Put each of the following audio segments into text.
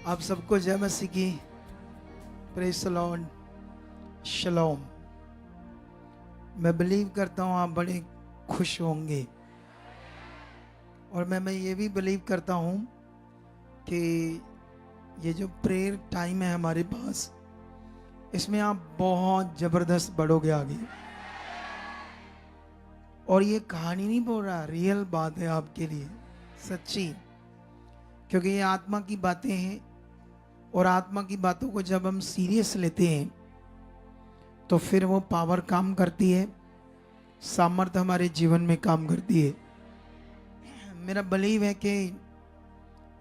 आप सबको जय मसीह की। Praise the lord. शलोम। मैं बिलीव करता हूँ आप बड़े खुश होंगे, और मैं ये भी बिलीव करता हूँ कि ये जो प्रेयर टाइम है हमारे पास, इसमें आप बहुत ज़बरदस्त बढ़ोगे आगे। और ये कहानी नहीं बोल रहा, रियल बात है आपके लिए, सच्ची। क्योंकि ये आत्मा की बातें हैं, और आत्मा की बातों को जब हम सीरियस लेते हैं तो फिर वो पावर काम करती है, सामर्थ्य हमारे जीवन में काम करती है। मेरा बिलीव है कि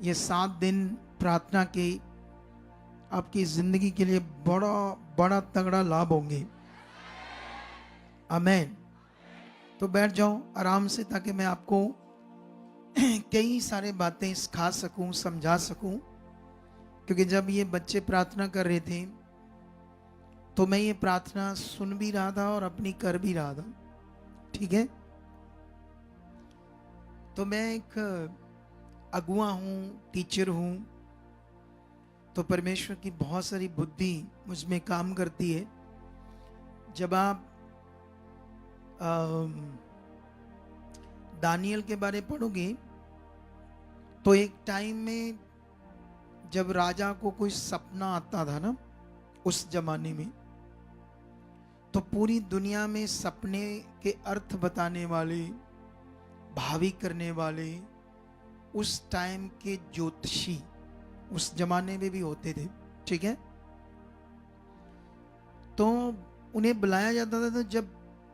ये 7 दिन प्रार्थना के आपकी जिंदगी के लिए बड़ा बड़ा तगड़ा लाभ होंगे। आमेन। तो बैठ जाओ आराम से, ताकि मैं आपको कई सारे बातें सिखा सकूं, समझा सकूं। क्योंकि जब ये बच्चे प्रार्थना कर रहे थे तो मैं ये प्रार्थना सुन भी रहा था और अपनी कर भी रहा था। ठीक है। तो मैं एक अगुआ हूँ, टीचर हूँ, तो परमेश्वर की बहुत सारी बुद्धि मुझ में काम करती है। जब आप दानियल के बारे पढ़ोगे तो एक टाइम में जब राजा को कोई सपना आता था ना, उस जमाने में, तो पूरी दुनिया में सपने के अर्थ बताने वाले, भावी करने वाले उस टाइम के ज्योतिषी उस जमाने में भी होते थे। ठीक है। तो उन्हें बुलाया जाता था, तो जब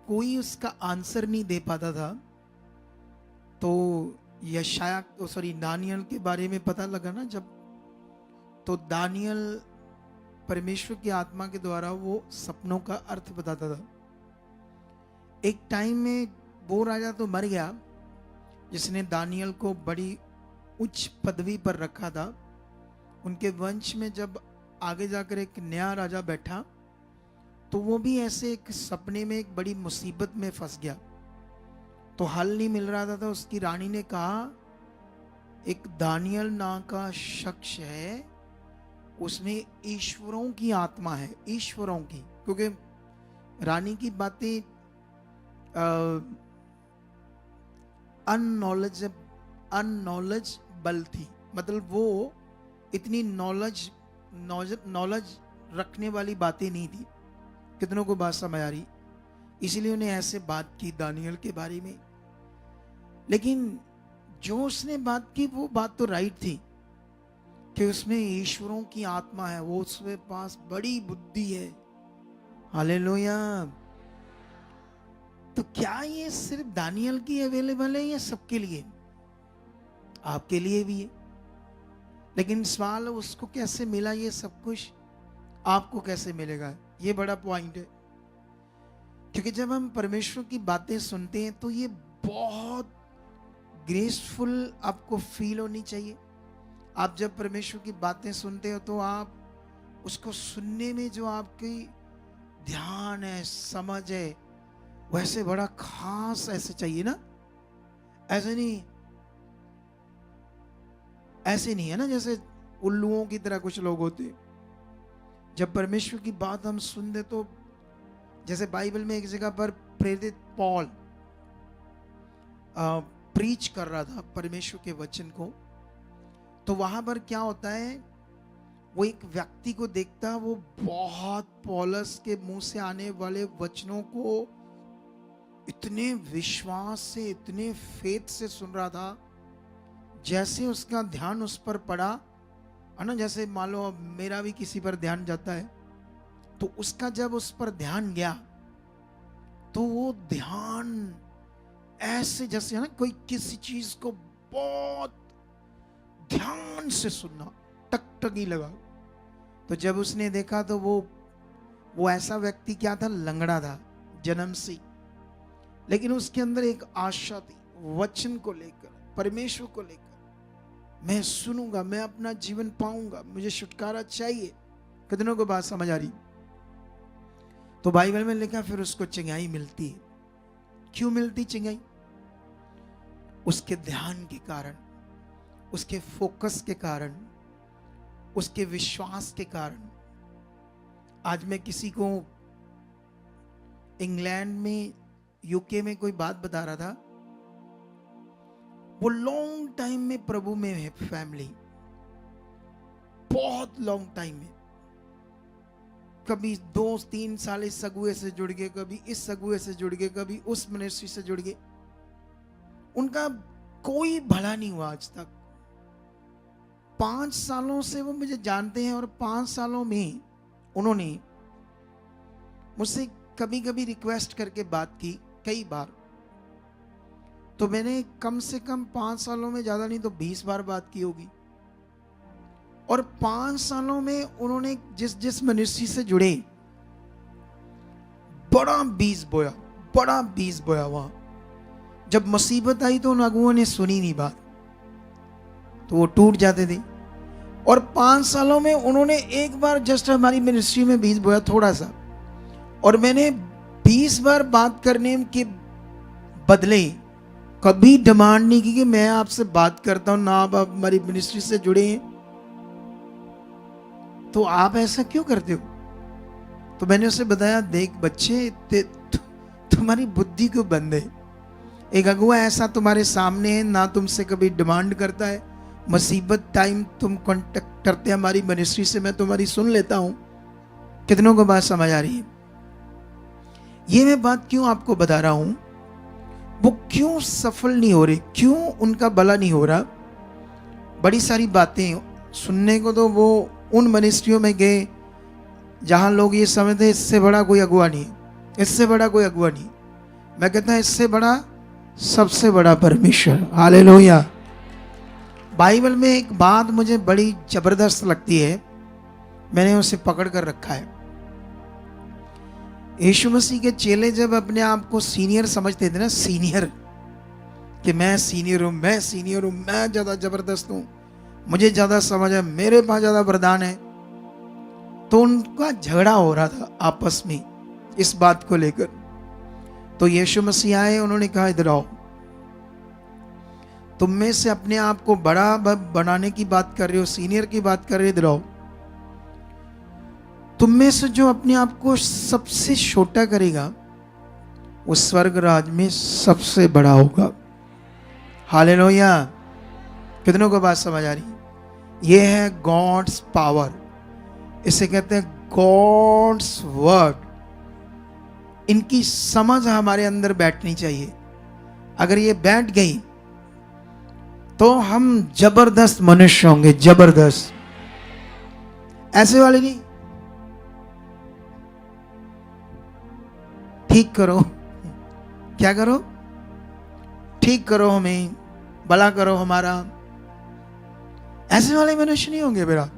कोई उसका आंसर नहीं दे पाता था तो यशाया सॉरी दानियल के बारे में पता लगा ना जब, तो दानियल परमेश्वर की आत्मा के द्वारा वो सपनों का अर्थ बताता था। एक टाइम में वो राजा तो मर गया जिसने दानियल को बड़ी उच्च पदवी पर रखा था। उनके वंश में जब आगे जाकर एक नया राजा बैठा तो वो भी ऐसे एक सपने में एक बड़ी मुसीबत में फंस गया। तो हल नहीं मिल रहा था, तो उसकी रानी ने कहा एक दानियल नाम का शख्स है, उसमें ईश्वरों की आत्मा है, ईश्वरों की। क्योंकि रानी की बातें अननॉलेजेबल थी, मतलब वो इतनी नॉलेज रखने वाली बातें नहीं थी। कितनों को बात समझ आ रही? इसीलिए उन्हें ऐसे बात की दानियल के बारे में। लेकिन जो उसने बात की वो बात तो राइट थी कि उसमें ईश्वरों की आत्मा है, वो उसके पास बड़ी बुद्धि है। हालेलुया। तो क्या ये सिर्फ दानियल की अवेलेबल है या सबके लिए? आपके लिए भी है। लेकिन सवाल उसको कैसे मिला ये सब कुछ, आपको कैसे मिलेगा, ये बड़ा पॉइंट है। क्योंकि जब हम परमेश्वर की बातें सुनते हैं तो ये बहुत ग्रेसफुल आपको फील होनी चाहिए। आप जब परमेश्वर की बातें सुनते हो तो आप उसको सुनने में जो आपकी ध्यान है, समझ है, वैसे बड़ा खास ऐसे चाहिए ना। ऐसे नहीं है ना जैसे उल्लुओं की तरह कुछ लोग होते। जब परमेश्वर की बात हम सुनते तो जैसे बाइबल में एक जगह पर प्रेरित पॉल प्रीच कर रहा था परमेश्वर के वचन को, तो वहां पर क्या होता है, वो एक व्यक्ति को देखता, वो बहुत पौलुस के मुंह से आने वाले वचनों को इतने विश्वास से, इतने फेथ से सुन रहा था। जैसे उसका ध्यान उस पर पड़ा है ना, जैसे मान लो मेरा भी किसी पर ध्यान जाता है, तो उसका जब उस पर ध्यान गया तो वो ध्यान ऐसे जैसे है ना कोई किसी चीज को बहुत ध्यान से सुनना, टकटकी लगा। तो जब उसने देखा तो वो ऐसा व्यक्ति क्या था, लंगड़ा था जन्म से, लेकिन उसके अंदर एक आशा थी वचन को लेकर, परमेश्वर को लेकर। मैं सुनूंगा, मैं अपना जीवन पाऊंगा, मुझे छुटकारा चाहिए। कितनों को बात समझ आ रही? तो बाइबल में लिखा फिर उसको चिंगाई मिलती है। क्यों मिलती चिंगाई? उसके ध्यान के कारण, उसके फोकस के कारण, उसके विश्वास के कारण। आज मैं किसी को इंग्लैंड में, यूके में कोई बात बता रहा था। वो लॉन्ग टाइम में प्रभु में है, फैमिली बहुत लॉन्ग टाइम में, कभी 2-3 साल इस सगुए से जुड़ गए, कभी इस सगुए से जुड़ गए, कभी उस मिनिस्ट्री से जुड़ गए। उनका कोई भला नहीं हुआ आज तक। 5 सालों से वो मुझे जानते हैं और 5 सालों में उन्होंने मुझसे कभी कभी रिक्वेस्ट करके बात की, कई बार। तो मैंने कम से कम 5 सालों में ज्यादा नहीं तो 20 बार बात की होगी। और 5 सालों में उन्होंने जिस जिस मिनिस्ट्री से जुड़े बड़ा बीज बोया वहां। जब मुसीबत आई तो उन अगुओं ने सुनी नहीं बात, तो वो टूट जाते थे। और 5 सालों में उन्होंने एक बार जस्ट हमारी मिनिस्ट्री में बीज बोया थोड़ा सा, और मैंने 20 बार बात करने के बदले कभी डिमांड नहीं की कि मैं आपसे बात करता हूं, ना आप हमारी मिनिस्ट्री से जुड़े हैं, तो आप ऐसा क्यों करते हो? तो मैंने उसे बताया, देख बच्चे, तुम्हारी बुद्धि क्यों बंद है? एक अगुआ ऐसा तुम्हारे सामने है, ना तुमसे कभी डिमांड करता है, मुसीबत टाइम तुम कांटेक्ट करते हैं हमारी मिनिस्ट्री से, मैं तुम्हारी सुन लेता हूं। कितनों को बात समझ आ रही है? ये मैं बात क्यों आपको बता रहा हूं, वो क्यों सफल नहीं हो रहे, क्यों उनका भला नहीं हो रहा। बड़ी सारी बातें सुनने को तो वो उन मिनिस्ट्रियों में गए जहां लोग ये समझते इससे बड़ा कोई अगुआ नहीं, इससे बड़ा कोई अगुआ नहीं। मैं कहता हूं इससे बड़ा सबसे बड़ा परमेश्वर। हालेलुया। बाइबल में एक बात मुझे बड़ी जबरदस्त लगती है, मैंने उसे पकड़ कर रखा है। यीशु मसीह के चेले जब अपने आप को सीनियर समझते थे ना, सीनियर, कि मैं सीनियर हूं, मैं सीनियर हूं, मैं ज्यादा जबरदस्त हूं, मुझे ज्यादा समझ है, मेरे पास ज्यादा वरदान है, तो उनका झगड़ा हो रहा था आपस में इस बात को लेकर। तो यीशु मसीह आए, उन्होंने कहा इधर आओ, तुम में से अपने आप को बड़ा बनाने की बात कर रहे हो, सीनियर की बात कर रहे हो, इधर आओ। तुम में से जो अपने आप को सबसे छोटा करेगा वो स्वर्ग राज में सबसे बड़ा होगा। हालेलुया। कितनों को बात समझ आ रही? ये है गॉड्स पावर, इसे कहते हैं गॉड्स वर्ड। इनकी समझ हमारे अंदर बैठनी चाहिए। अगर ये बैठ गई तो हम जबरदस्त मनुष्य होंगे, जबरदस्त। ऐसे वाले नहीं, ठीक करो, क्या करो? ठीक करो हमें, भला करो हमारा। ऐसे वाले मनुष्य नहीं होंगे मेरा,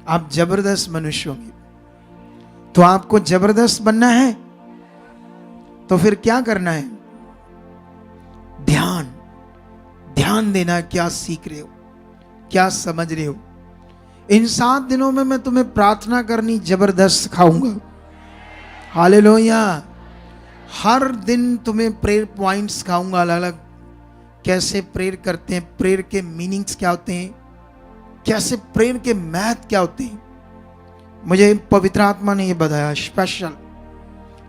आप जबरदस्त मनुष्य होंगे। तो आपको जबरदस्त बनना है तो फिर क्या करना है? ध्यान, ध्यान देना, क्या सीख रहे हो, क्या समझ रहे हो। इन 7 दिनों में मैं तुम्हें प्रार्थना करनी जबरदस्त सिखाऊंगा। हालेलुया। हर दिन तुम्हें प्रेयर पॉइंट्स सिखाऊंगा अलग अलग, कैसे प्रेयर करते हैं, प्रेयर के मीनिंग्स क्या होते हैं, कैसे प्रेयर के मैथ क्या होते हैं। मुझे पवित्र आत्मा ने ये बताया स्पेशल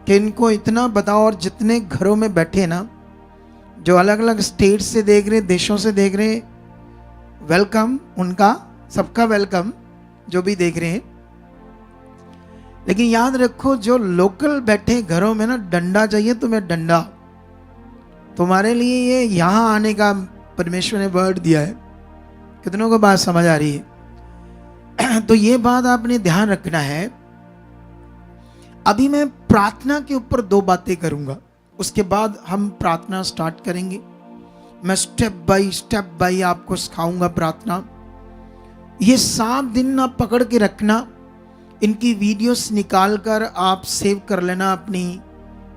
कि इनको इतना बताओ, और जितने घरों में बैठे ना, जो अलग अलग स्टेट से देख रहे, देशों से देख रहे, वेलकम, उनका सबका वेलकम, जो भी देख रहे हैं। लेकिन याद रखो, जो लोकल बैठे घरों में ना, डंडा चाहिए तुम्हें, डंडा। तुम्हारे लिए ये यहां आने का परमेश्वर ने वर्ड दिया है। कितनों को बात समझ आ रही है? तो ये बात आपने ध्यान रखना है। अभी मैं प्रार्थना के ऊपर 2 बातें करूंगा, उसके बाद हम प्रार्थना स्टार्ट करेंगे। मैं स्टेप बाय आपको सिखाऊंगा प्रार्थना। ये 7 दिन आप पकड़ के रखना, इनकी वीडियोस निकाल कर आप सेव कर लेना अपनी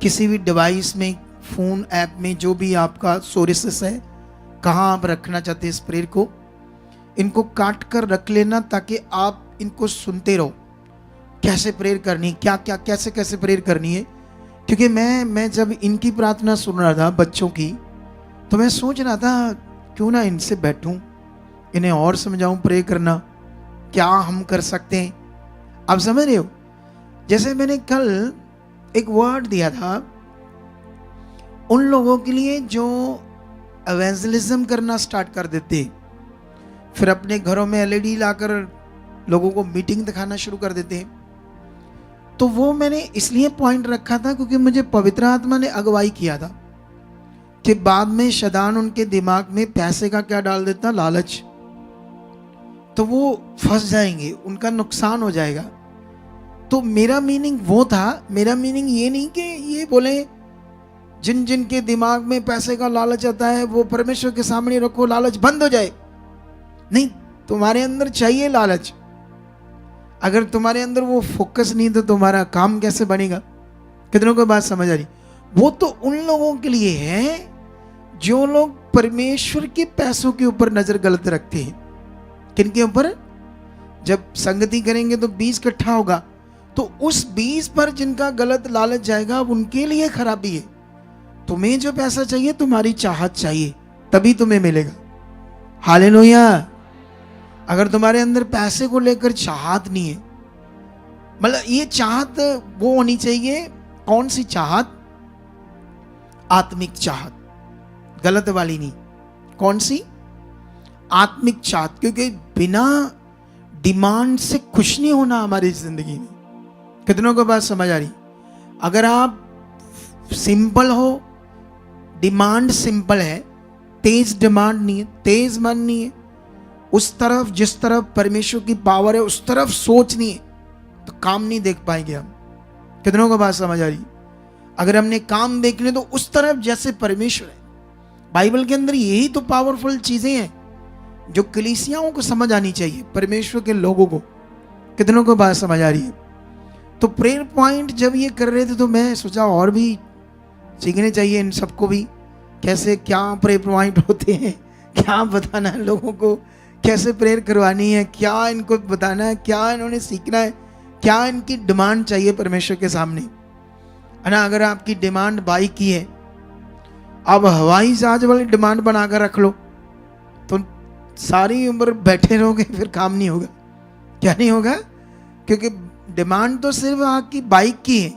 किसी भी डिवाइस में, फोन ऐप में, जो भी आपका सोर्सेस है, कहाँ आप रखना चाहते हैं इस प्रेयर को, इनको काट कर रख लेना, ताकि आप इनको सुनते रहो कैसे प्रेयर करनी, क्या क्या कैसे कैसे प्रेयर करनी है। क्योंकि मैं जब इनकी प्रार्थना सुन रहा था बच्चों की, तो मैं सोच रहा था क्यों ना इनसे बैठूं, इन्हें और समझाऊं प्रे करना, क्या हम कर सकते हैं। आप समझ रहे हो? जैसे मैंने कल एक वर्ड दिया था उन लोगों के लिए जो एवेंजलिज्म करना स्टार्ट कर देते, फिर अपने घरों में एलईडी लाकर लोगों को मीटिंग दिखाना शुरू कर देते हैं। तो वो मैंने इसलिए पॉइंट रखा था क्योंकि मुझे पवित्र आत्मा ने अगुवाई किया था कि बाद में शैतान उनके दिमाग में पैसे का क्या डाल देता, लालच, तो वो फंस जाएंगे, उनका नुकसान हो जाएगा। तो मेरा मीनिंग वो था, मेरा मीनिंग ये नहीं कि ये बोले जिन जिन के दिमाग में पैसे का लालच आता है वो परमेश्वर के सामने रखो, लालच बंद हो जाए। नहीं, तुम्हारे अंदर चाहिए लालच। अगर तुम्हारे अंदर वो फोकस नहीं तो तुम्हारा काम कैसे बनेगा? कितनों को बात समझ आ रही? वो तो उन लोगों के लिए है जो लोग परमेश्वर के पैसों के ऊपर नजर गलत रखते हैं। किनके ऊपर? जब संगति करेंगे तो 20 इकट्ठा होगा, तो उस 20 पर जिनका गलत लालच जाएगा उनके लिए खराबी है। तुम्हें जो पैसा चाहिए तुम्हारी चाहत चाहिए, तभी तुम्हें मिलेगा। हालेलुया। अगर तुम्हारे अंदर पैसे को लेकर चाहत नहीं है, मतलब ये चाहत वो होनी चाहिए, कौन सी चाहत? आत्मिक चाहत, गलत वाली नहीं। कौन सी? आत्मिक चाहत। क्योंकि बिना डिमांड से कुछ नहीं होना हमारी जिंदगी में। कितनों को बात समझ आ रही? अगर आप सिंपल हो, डिमांड सिंपल है, तेज डिमांड नहीं है, तेज मन नहीं है, उस तरफ जिस तरफ परमेश्वर की पावर है उस तरफ सोच नहीं है, तो काम नहीं देख पाएंगे हम। कितनों को बात समझ आ रही? अगर हमने काम देखने तो उस तरफ जैसे परमेश्वर है। बाइबल के अंदर यही तो पावरफुल चीजें हैं जो कलीसियाओं को समझ आनी चाहिए, परमेश्वर के लोगों को। कितनों को बात समझ आ रही है? तो प्रेयर पॉइंट जब ये कर रहे थे तो मैं सोचा और भी सीखने चाहिए इन सबको भी, कैसे क्या प्रेयर पॉइंट होते हैं, क्या बताना है लोगों को, कैसे प्रेयर करवानी है, क्या इनको बताना है, क्या इन्होंने सीखना है, क्या इनकी डिमांड चाहिए परमेश्वर के सामने, है ना। अगर आपकी डिमांड बाइक की है, अब हवाई जहाज वाली डिमांड बनाकर रख लो तो सारी उम्र बैठे रहोगे, फिर काम नहीं होगा। क्या नहीं होगा? क्योंकि डिमांड तो सिर्फ आपकी बाइक की है,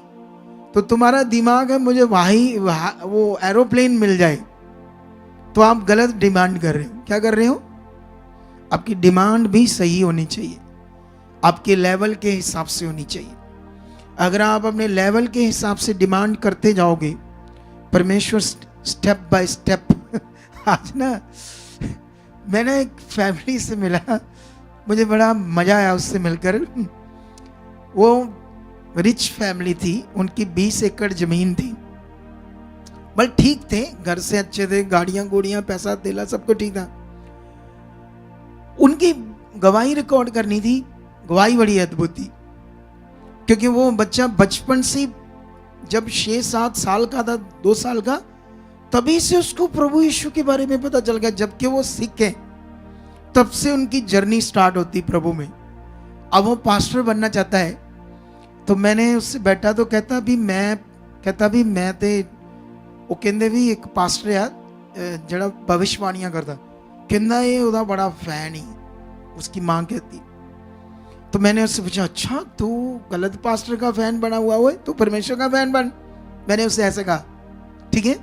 तो तुम्हारा दिमाग है मुझे वो एरोप्लेन मिल जाए, तो आप गलत डिमांड कर रहे हो। क्या कर रहे हो? आपकी डिमांड भी सही होनी चाहिए, आपके लेवल के हिसाब से होनी चाहिए। अगर आप अपने लेवल के हिसाब से डिमांड करते जाओगे, परमेश्वर स्टेप बाय स्टेप आज ना मैंने एक फैमिली से मिला, मुझे बड़ा मजा आया उससे मिलकर। वो रिच फैमिली थी, उनकी 20 एकड़ जमीन थी, बल ठीक थे, घर से अच्छे थे, गाड़ियां गुड़ियां पैसा तेला सब कुछ ठीक था। उनकी गवाही रिकॉर्ड करनी थी, गवाही बड़ी अद्भुत थी, क्योंकि वो बच्चा बचपन से जब 6-7 साल का था, 2 साल का, तभी से उसको प्रभु यीशु के बारे में पता चल गया। जबकि वो सिख है, तब से उनकी जर्नी स्टार्ट होती प्रभु में। अब वो पास्टर बनना चाहता है, तो मैंने उससे बैठा तो कहता भी मैं ते वो कहते भी एक पास्टर है जड़ा भविष्यवाणियां करता, कहना ये उदा बड़ा फैन ही, उसकी मां कहती। तो मैंने उससे पूछा, अच्छा तू गलत पास्टर का फैन बना हुआ है, तू परमेश्वर का फैन बन। मैंने उससे ऐसे कहा, ठीक है?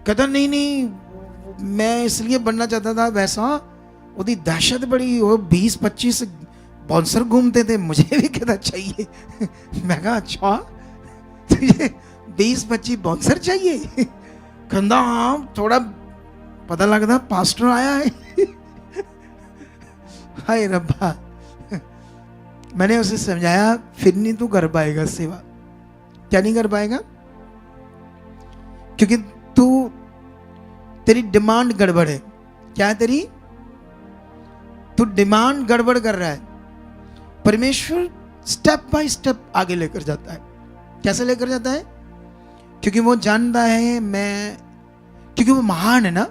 कहता नहीं मैं इसलिए बनना चाहता था वैसा, उसकी दहशत बड़ी, वो 20-25 बाउंसर घूमते थे, मुझे भी कहता चाहिए। मैं कहा अच्छा तुझे 20-25 बाउंसर चाहिए? कहता हाँ, थोड़ा पता लगता पास्टर आया है। हाय रब्बा। मैंने उसे समझाया, फिर नहीं तू कर पाएगा सेवा। क्या नहीं कर पाएगा? क्योंकि तेरी डिमांड गड़बड़ है। क्या है तेरी? तू डिमांड गड़बड़ कर रहा है। परमेश्वर स्टेप बाय स्टेप आगे लेकर जाता है। कैसे लेकर जाता है? क्योंकि वो जानता है क्योंकि वो महान है ना।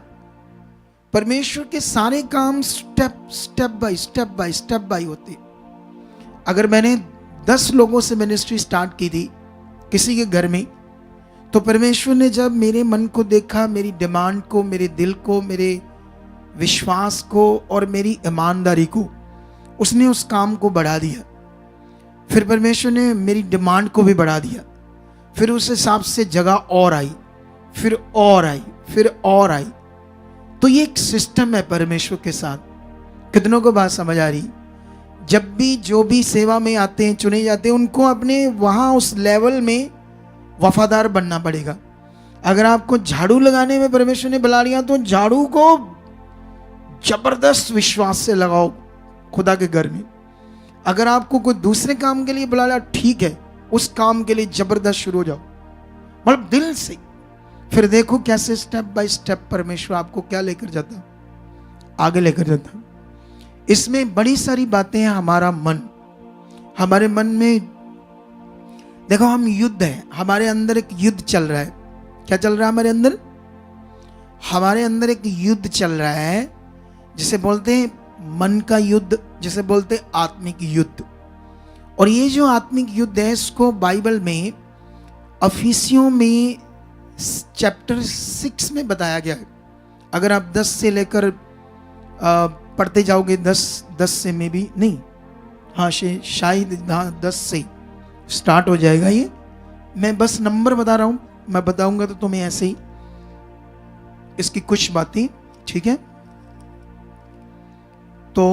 परमेश्वर के सारे काम स्टेप बाय होते। अगर मैंने 10 लोगों से मिनिस्ट्री स्टार्ट की थी किसी के घर में, तो परमेश्वर ने जब मेरे मन को देखा, मेरी डिमांड को, मेरे दिल को, मेरे विश्वास को और मेरी ईमानदारी को, उसने उस काम को बढ़ा दिया। फिर परमेश्वर ने मेरी डिमांड को भी बढ़ा दिया। फिर उस हिसाब से जगह और आई, फिर और आई, फिर और आई। तो ये एक सिस्टम है परमेश्वर के साथ। कितनों को बात समझ आ रही? जब भी जो भी सेवा में आते हैं, चुने जाते हैं, उनको अपने वहां उस लेवल में वफादार बनना पड़ेगा। अगर आपको झाड़ू लगाने में परमेश्वर ने बुला लिया तो झाड़ू को जबरदस्त विश्वास से लगाओ खुदा के घर में। अगर आपको कोई दूसरे काम के लिए बुला लिया, ठीक है, उस काम के लिए जबरदस्त शुरू हो जाओ, मतलब दिल से। फिर देखो कैसे स्टेप बाय स्टेप परमेश्वर आपको क्या लेकर जाता, आगे लेकर जाता। इसमें बड़ी सारी बातें हैं। हमारा मन, हमारे मन में देखो, हम युद्ध है, हमारे अंदर एक युद्ध चल रहा है। क्या चल रहा है हमारे अंदर? हमारे अंदर एक युद्ध चल रहा है, जिसे बोलते हैं मन का युद्ध, जिसे बोलते हैं आत्मिक युद्ध। और ये जो आत्मिक युद्ध है, इसको बाइबल में अफिसियों में चैप्टर 6 में बताया गया है। अगर आप 10 से लेकर पढ़ते जाओगे, 10 से में भी नहीं, हाँ शायद 10 से स्टार्ट हो जाएगा ये। मैं बस नंबर बता रहा हूं, मैं बताऊंगा तो तुम्हें ऐसे ही इसकी कुछ बातें, ठीक है? तो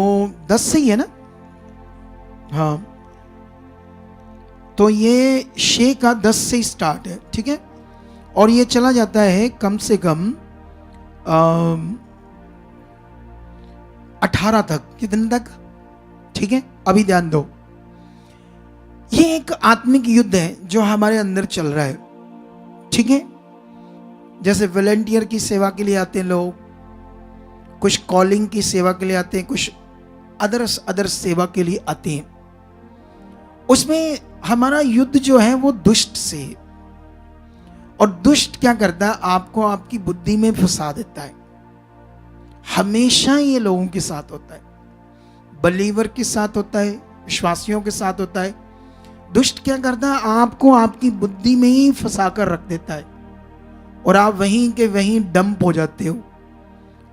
10 से ही है ना? हाँ, तो ये 6 का 10 से स्टार्ट है, ठीक है? और ये चला जाता है कम से कम 18 तक। कितने तक? ठीक है, अभी ध्यान दो। ये एक आत्मिक युद्ध है जो हमारे अंदर चल रहा है, ठीक है? जैसे वॉलंटियर की सेवा के लिए आते हैं लोग, कुछ कॉलिंग की सेवा के लिए आते हैं, कुछ अदर सेवा के लिए आते हैं। उसमें हमारा युद्ध जो है वो दुष्ट से है। और दुष्ट क्या करता है? आपको आपकी बुद्धि में फंसा देता है। हमेशा ये लोगों के साथ होता है, बलीवर के साथ होता है, विश्वासियों के साथ होता है। दुष्ट क्या करता है? आपको आपकी बुद्धि में ही फंसा कर रख देता है, और आप वहीं के वहीं डंप हो जाते हो,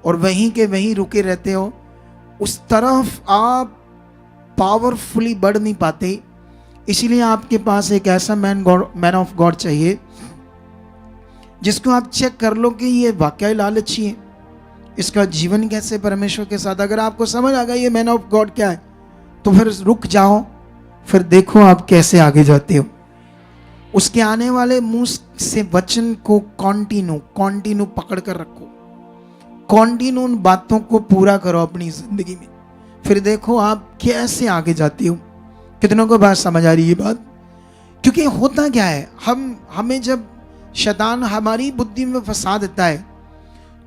और वहीं के वहीं रुके रहते हो। उस तरफ आप पावरफुली बढ़ नहीं पाते। इसीलिए आपके पास एक ऐसा मैन ऑफ गॉड चाहिए जिसको आप चेक कर लो कि ये वाकई लालची है, इसका जीवन कैसे परमेश्वर के साथ। अगर आपको समझ आ गया ये मैन ऑफ गॉड क्या है, तो फिर रुक जाओ, फिर देखो आप कैसे आगे जाते हो। उसके आने वाले मुंह से वचन को कॉन्टिन्यू पकड़ कर रखो, कॉन्टिन्यू उन बातों को पूरा करो अपनी जिंदगी में, फिर देखो आप कैसे आगे जाती हो। कितनों को बात समझ आ रही है बात? क्योंकि होता क्या है, हमें जब शैतान हमारी बुद्धि में फंसा देता है,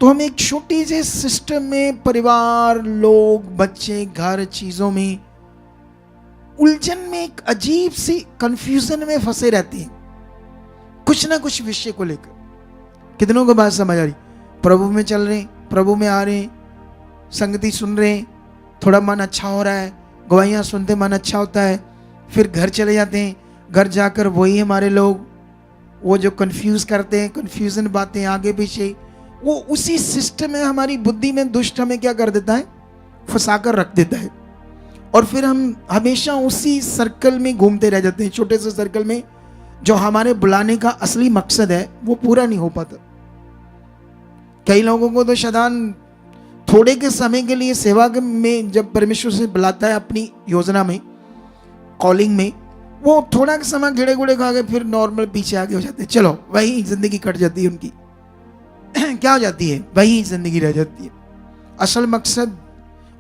तो हम एक छोटी से सिस्टम में, परिवार, लोग, बच्चे, घर, चीजों में, उलझन में, एक अजीब सी कंफ्यूजन में फंसे रहते हैं, कुछ ना कुछ विषय को लेकर। कितनों को बात समझ आ रही? प्रभु में चल रहे, प्रभु में आ रहे, संगति सुन रहे, थोड़ा मन अच्छा हो रहा है, गवाहियां सुनते मन अच्छा होता है, फिर घर चले जाते हैं। घर जाकर वही हमारे लोग, वो जो कंफ्यूज करते हैं, कंफ्यूजन बातें आगे पीछे, वो उसी सिस्टम में हमारी बुद्धि में दुष्ट हमें क्या कर देता है? फंसा कर रख देता है। और फिर हम हमेशा उसी सर्कल में घूमते रह जाते हैं, छोटे से सर्कल में। जो हमारे बुलाने का असली मकसद है वो पूरा नहीं हो पाता। कई लोगों को तो शैतान थोड़े के समय के लिए सेवा में जब परमेश्वर से बुलाता है अपनी योजना में, कॉलिंग में, वो थोड़ा समय घेड़े गुड़े खा के फिर नॉर्मल पीछे आगे हो जाते हैं। चलो, वही जिंदगी कट जाती है उनकी। क्या हो जाती है? वही जिंदगी रह जाती है। असल मकसद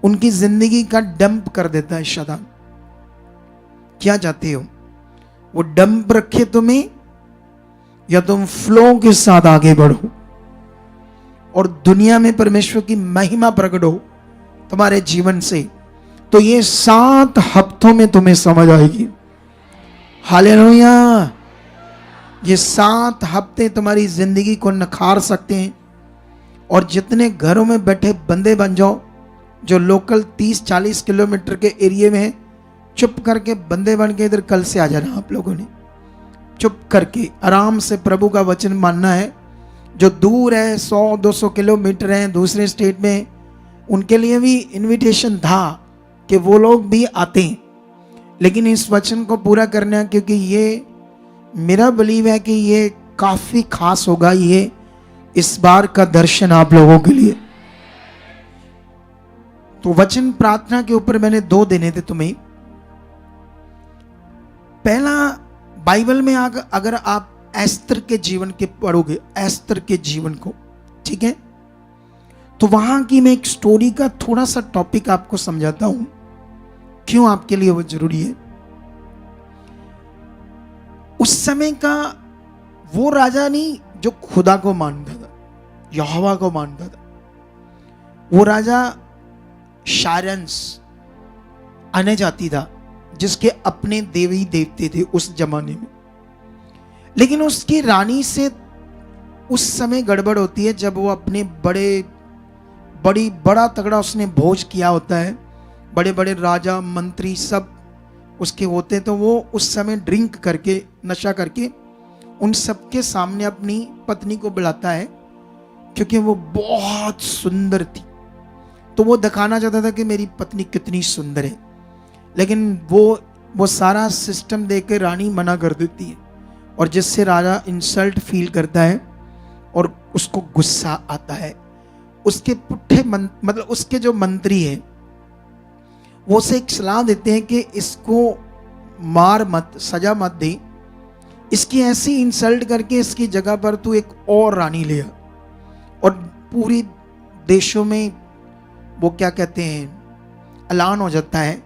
उनकी जिंदगी का डंप कर देता है शैतान। क्या चाहते हो? वो डंप रखे तुम्हें, या तुम फ्लो के साथ आगे बढ़ो और दुनिया में परमेश्वर की महिमा प्रकट हो तुम्हारे जीवन से। तो ये 7 हफ्तों में तुम्हें समझ आएगी। हालेलुया! ये 7 हफ्ते तुम्हारी जिंदगी को नखार सकते हैं। और जितने घरों में बैठे बंदे बन जाओ, जो लोकल 30-40 किलोमीटर के एरिया में है, चुप करके बंदे बन के इधर कल से आ जाना। आप लोगों ने चुप करके आराम से प्रभु का वचन मानना है। जो दूर है, 100-200 किलोमीटर है दूसरे स्टेट में, उनके लिए भी इनविटेशन था, कि वो लोग भी आते हैं, लेकिन इस वचन को पूरा करना, क्योंकि ये मेरा बिलीव है कि ये काफी खास होगा ये इस बार का दर्शन आप लोगों के लिए। तो वचन प्रार्थना के ऊपर मैंने 2 देने थे तुम्हें। पहला, बाइबल में अगर आप एस्तर के जीवन के पढ़ोगे, एस्तर के जीवन को, ठीक है, तो वहां की मैं एक स्टोरी का थोड़ा सा टॉपिक आपको समझाता हूं, क्यों आपके लिए वो जरूरी है। उस समय का वो राजा नहीं जो खुदा को मानता था, यहोवा को मानता था। वो राजा शारंस आने जाती था, जिसके अपने देवी देवते थे उस जमाने में। लेकिन उसकी रानी से उस समय गड़बड़ होती है, जब वो अपने बड़ा तगड़ा उसने भोज किया होता है, बड़े बड़े राजा मंत्री सब उसके होते हैं, तो वो उस समय ड्रिंक करके, नशा करके उन सबके सामने अपनी पत्नी को बुलाता है, क्योंकि वो बहुत सुंदर थी। तो वो दिखाना चाहता था कि मेरी पत्नी कितनी सुंदर है, लेकिन वो सारा सिस्टम देकर रानी मना कर देती है, और जिससे राजा इंसल्ट फील करता है और उसको गुस्सा आता है। उसके पुट्ठे मतलब उसके जो मंत्री हैं वो उसे एक सलाह देते हैं कि इसको मार मत, सजा मत दे, इसकी ऐसी इंसल्ट करके इसकी जगह पर तू एक और रानी ले आ। और पूरी देशों में वो क्या कहते हैं, ऐलान हो जाता है।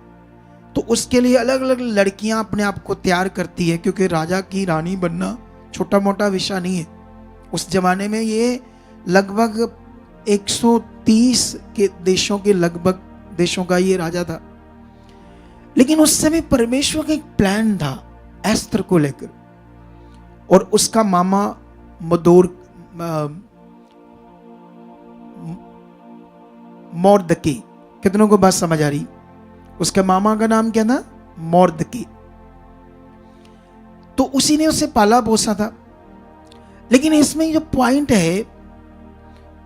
तो उसके लिए अलग अलग लड़कियां अपने आप को तैयार करती है, क्योंकि राजा की रानी बनना छोटा मोटा विषय नहीं है। उस जमाने में ये लगभग 130 के देशों के लगभग देशों का ये राजा था। लेकिन उस समय परमेश्वर का एक प्लान था एस्तर को लेकर, और उसका मामा मोर्दकी, कितनों को बात समझ आ रही? उसके मामा का नाम क्या था? मोर्दकी। तो उसी ने उसे पाला पोसा था। लेकिन इसमें जो पॉइंट है,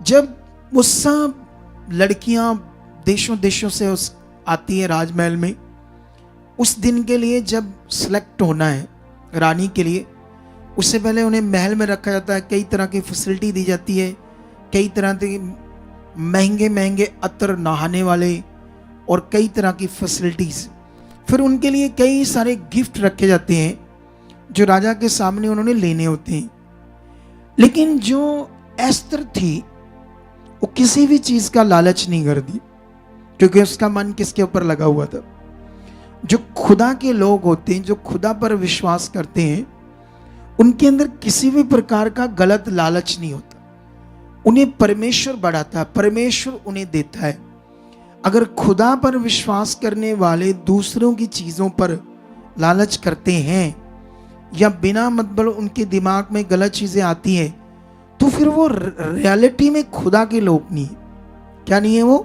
जब वो सब लड़कियां देशों देशों से आती है राजमहल में, उस दिन के लिए जब सिलेक्ट होना है रानी के लिए, उससे पहले उन्हें महल में रखा जाता है, कई तरह की फैसिलिटी दी जाती है, कई तरह के महंगे महंगे अतर, नहाने वाले और कई तरह की फैसिलिटीज। फिर उनके लिए कई सारे गिफ्ट रखे जाते हैं जो राजा के सामने उन्होंने लेने होते हैं। लेकिन जो एस्तर थी वो किसी भी चीज का लालच नहीं करती, क्योंकि उसका मन किसके ऊपर लगा हुआ था? जो खुदा के लोग होते हैं, जो खुदा पर विश्वास करते हैं, उनके अंदर किसी भी प्रकार का गलत लालच नहीं होता। उन्हें परमेश्वर बढ़ाता है, परमेश्वर उन्हें देता है। अगर खुदा पर विश्वास करने वाले दूसरों की चीजों पर लालच करते हैं, या बिना मतलब उनके दिमाग में गलत चीजें आती हैं, तो फिर वो रियलिटी में खुदा के लोग नहीं है। क्या नहीं है वो?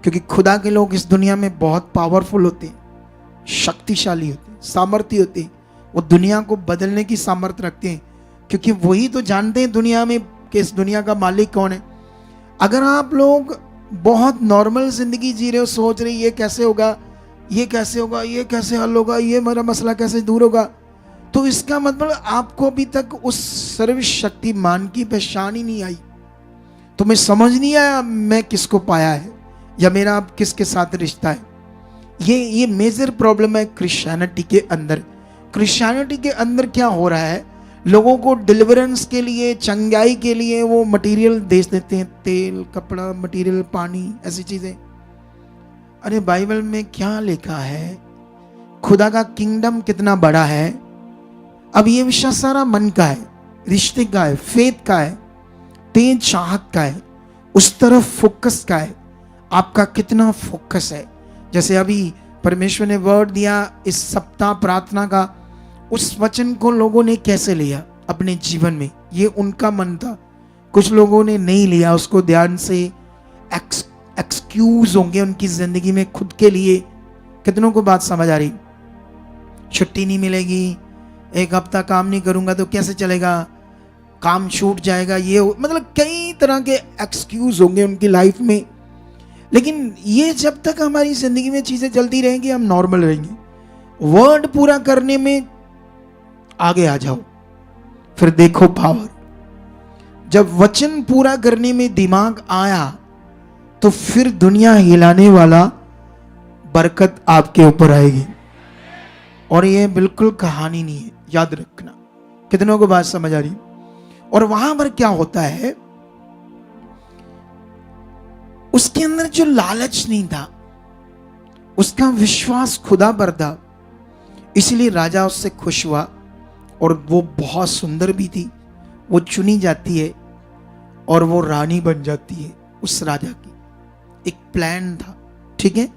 क्योंकि खुदा के लोग इस दुनिया में बहुत पावरफुल होते हैं, शक्तिशाली होते हैं, सामर्थ्य होते हैं। वो दुनिया को बदलने की सामर्थ्य रखते हैं, क्योंकि वही तो जानते हैं दुनिया में कि इस दुनिया का मालिक कौन है। अगर आप लोग बहुत नॉर्मल जिंदगी जी रहे हो, सोच रहे ये कैसे होगा, ये कैसे होगा, ये कैसे हल होगा, ये मेरा मसला कैसे दूर होगा, तो इसका मतलब आपको अभी तक उस सर्वशक्तिमान की पहचान ही नहीं आई। तुम्हें समझ नहीं आया मैं किसको पाया है, या मेरा अब किसके साथ रिश्ता है। ये मेजर प्रॉब्लम है क्रिश्चियनिटी के अंदर। क्रिश्चियनिटी के अंदर क्या हो रहा है, लोगों को डिलीवरेंस के लिए, चंगाई के लिए वो मटेरियल दे देते हैं, तेल, कपड़ा, मटेरियल, पानी, ऐसी चीजें। अरे बाइबल में क्या लिखा है? खुदा का किंगडम कितना बड़ा है। अब ये विषय सारा मन का है, रिश्ते का है, फेथ का है, तेज चाहत का है, उस तरफ फोकस का है। आपका कितना फोकस है? जैसे अभी परमेश्वर ने वर्ड दिया इस सप्ताह प्रार्थना का, उस वचन को लोगों ने कैसे लिया अपने जीवन में, ये उनका मन था। कुछ लोगों ने नहीं लिया उसको ध्यान से, एक्सक्यूज होंगे उनकी जिंदगी में खुद के लिए। कितनों को बात समझ आ रही? छुट्टी नहीं मिलेगी, एक हफ्ता काम नहीं करूंगा तो कैसे चलेगा, काम छूट जाएगा, ये मतलब कई तरह के एक्सक्यूज होंगे उनकी लाइफ में। लेकिन ये जब तक हमारी जिंदगी में चीजें चलती रहेंगी हम नॉर्मल रहेंगे। वर्ड पूरा करने में आगे आ जाओ, फिर देखो पावर। जब वचन पूरा करने में दिमाग आया तो फिर दुनिया हिलाने वाला बरकत आपके ऊपर आएगी। और ये बिल्कुल कहानी नहीं है, याद रखना। कितनों को बात समझ आ रही? और वहां पर क्या होता है, उसके अंदर जो लालच नहीं था, उसका विश्वास खुदा पर था, इसलिए राजा उससे खुश हुआ। और वो बहुत सुंदर भी थी, वो चुनी जाती है और वो रानी बन जाती है उस राजा की। एक प्लान था, ठीक है।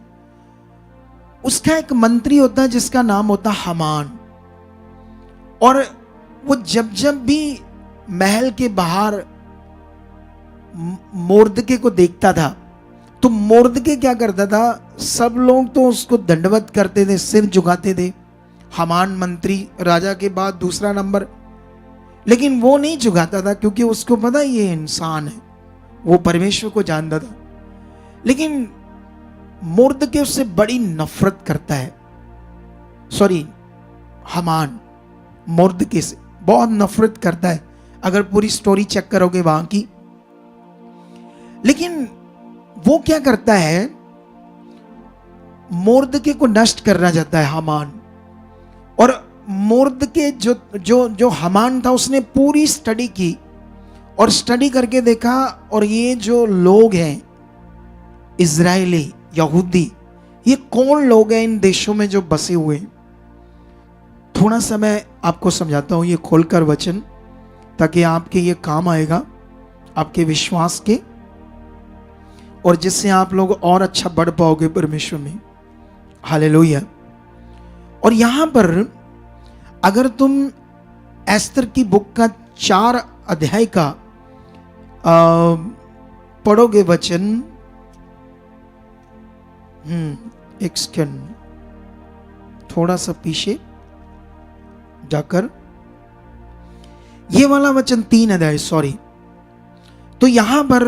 उसका एक मंत्री होता है जिसका नाम होता हामान। और वो जब जब भी महल के बाहर मोर्दके को देखता था तो मोर्दके क्या करता था, सब लोग तो उसको दंडवत करते थे, सिर झुकाते थे। हामान मंत्री राजा के बाद दूसरा नंबर, लेकिन वो नहीं झुकाता था क्योंकि उसको पता ये इंसान है, वो परमेश्वर को जानता था। लेकिन मोर्दके उससे बड़ी नफरत करता है। सॉरी, हामान मोर्दके से बहुत नफरत करता है, अगर पूरी स्टोरी चेक करोगे वहां की। लेकिन वो क्या करता है, मोर्दके को नष्ट करना चाहता है हामान। और मोर्दके जो हामान था उसने पूरी स्टडी की और स्टडी करके देखा, और ये जो लोग हैं इजरायली यहूदी, ये कौन लोग हैं इन देशों में जो बसे हुए हैं। थोड़ा सा मैं आपको समझाता हूं ये खोलकर वचन, ताकि आपके ये काम आएगा, आपके विश्वास के, और जिससे आप लोग और अच्छा बढ़ पाओगे परमेश्वर में। हालेलुया। और यहां पर अगर तुम एस्तर की बुक का 4 अध्याय का पढ़ोगे वचन, एक सेकंड, थोड़ा सा पीछे जाकर, ये वाला वचन 3 अध्याय, सॉरी। तो यहां पर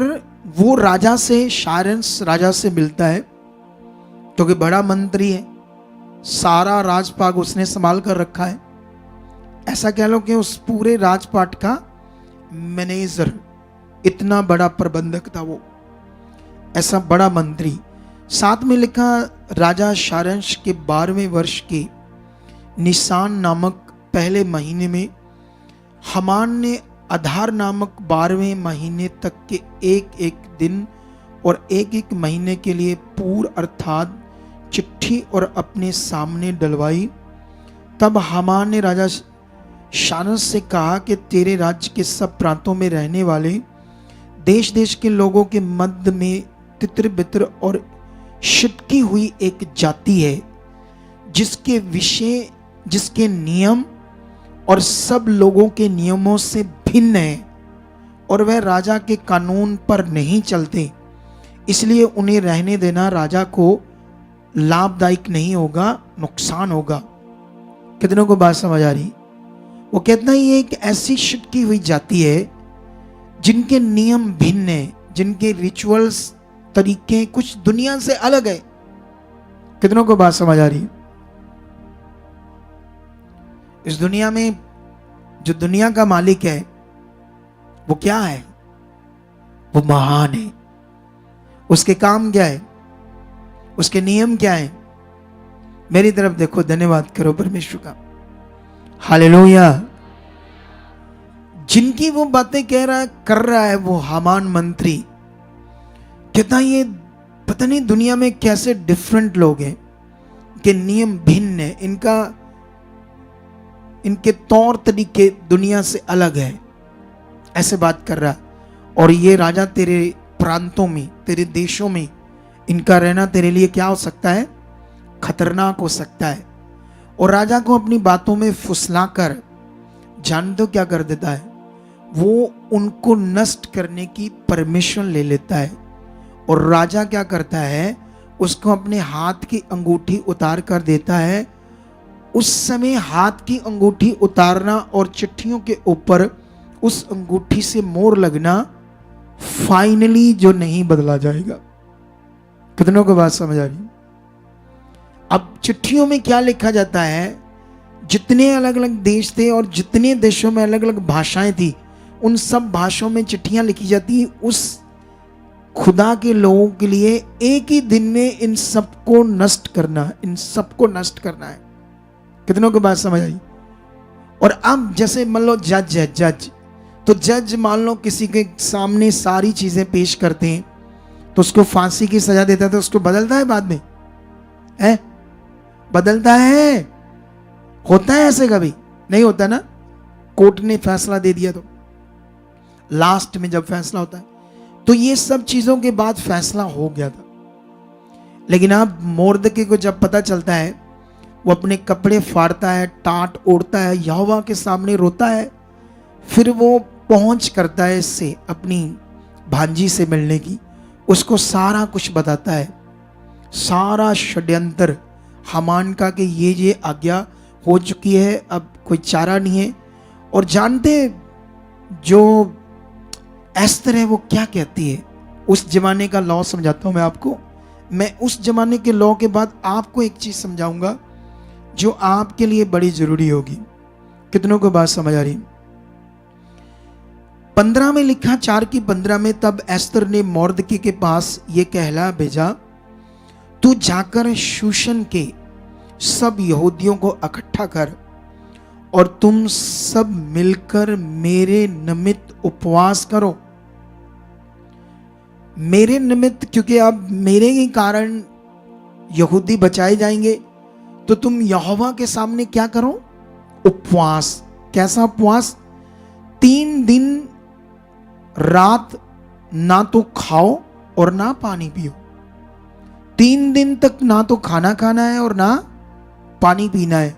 वो राजा से, शायरंस राजा से मिलता है, क्योंकि बड़ा मंत्री है, सारा राजपाट उसने संभाल कर रखा है। ऐसा कह लो कि उस पूरे राजपाट का मैनेजर, इतना बड़ा प्रबंधक था वो, ऐसा बड़ा मंत्री। साथ में लिखा, राजा शायरंस के 12वें वर्ष के निसान नामक पहले महीने में हामान ने अधार नामक 12वें महीने तक के एक एक दिन और एक एक महीने के लिए पूर्व अर्थात चिट्ठी और अपने सामने डलवाई। तब हामान ने राजा शायरंस से कहा कि तेरे राज्य के सब प्रांतों में रहने वाले देश देश के लोगों के मध्य में तितर बितर और छिटकी हुई एक जाति है, जिसके विषय, जिसके नियम और सब लोगों के नियमों से भिन्न है, और वह राजा के कानून पर नहीं चलते, इसलिए उन्हें रहने देना राजा को लाभदायक नहीं होगा, नुकसान होगा। कितनों को बात समझ आ रही? वो कहता है ये एक ऐसी छिटकी हुई जाति है जिनके नियम भिन्न है, जिनके रिचुअल्स, तरीके कुछ दुनिया से अलग है। कितनों को बात समझ आ रही? इस दुनिया में जो दुनिया का मालिक है वो क्या है? वो महान है। उसके काम क्या है? उसके नियम क्या है? मेरी तरफ देखो, धन्यवाद करो परमेश्वर का। हालेलुया। जिनकी वो बातें कह रहा है, कर रहा है वो हामान मंत्री, कहता ये पता नहीं दुनिया में कैसे डिफरेंट लोग हैं, के नियम भिन्न है, इनके तौर तरीके दुनिया से अलग है, ऐसे बात कर रहा। और ये राजा तेरे प्रांतों में, तेरे देशों में इनका रहना तेरे लिए क्या हो सकता है? खतरनाक हो सकता है। और राजा को अपनी बातों में फुसलाकर जान दो क्या कर देता है, वो उनको नष्ट करने की परमिशन ले लेता है। और राजा क्या करता है, उसको अपने हाथ की अंगूठी उतार कर देता है। उस समय हाथ की अंगूठी उतारना और चिट्ठियों के ऊपर उस अंगूठी से मोहर लगना फाइनली जो नहीं बदला जाएगा। कितनों को बात समझ आ रही? अब चिट्ठियों में क्या लिखा जाता है, जितने अलग अलग देश थे और जितने देशों में अलग अलग भाषाएं थी, उन सब भाषाओं में चिट्ठियां लिखी जाती। उस खुदा के लोगों के लिए एक ही दिन में इन सबको नष्ट करना, इन सबको नष्ट करना है। कितनों को बात समझ आई? और अब जैसे मान लो जज है, जज, तो जज मान लो किसी के सामने सारी चीजें पेश करते हैं, तो उसको फांसी की सजा देता है, तो उसको बदलता है बाद में? है बदलता है? होता है ऐसे? कभी नहीं होता ना। कोर्ट ने फैसला दे दिया तो लास्ट में जब फैसला होता है, तो ये सब चीजों के बाद फैसला हो गया था। लेकिन अब मोर्दके को जब पता चलता है, वो अपने कपड़े फाड़ता है, टाट ओढ़ता है, यहोवा के सामने रोता है। फिर वो पहुंच करता है इससे अपनी भांजी से मिलने की, उसको सारा कुछ बताता है, सारा षड्यंत्र हामान का कि ये आज्ञा हो चुकी है, अब कोई चारा नहीं है। और जानते जो एस्तर है वो क्या कहती है? उस जमाने का लॉ समझाता हूं मैं आपको। मैं उस जमाने के लॉ के बाद आपको एक चीज समझाऊंगा जो आपके लिए बड़ी जरूरी होगी। कितनों को बात समझ आ रही? 15 में लिखा, 4 की 15 में, तब एस्तर ने मोर्दकी के पास ये कहला भेजा, तू जाकर शूशन के सब यहूदियों को इकट्ठा कर और तुम सब मिलकर मेरे निमित्त उपवास करो। मेरे निमित्त, क्योंकि अब मेरे ही कारण यहूदी बचाए जाएंगे, तो तुम यहोवा के सामने क्या करो? उपवास। कैसा उपवास? 3 दिन रात ना तो खाओ और ना पानी पियो। 3 दिन तक ना तो खाना खाना है और ना पानी पीना है।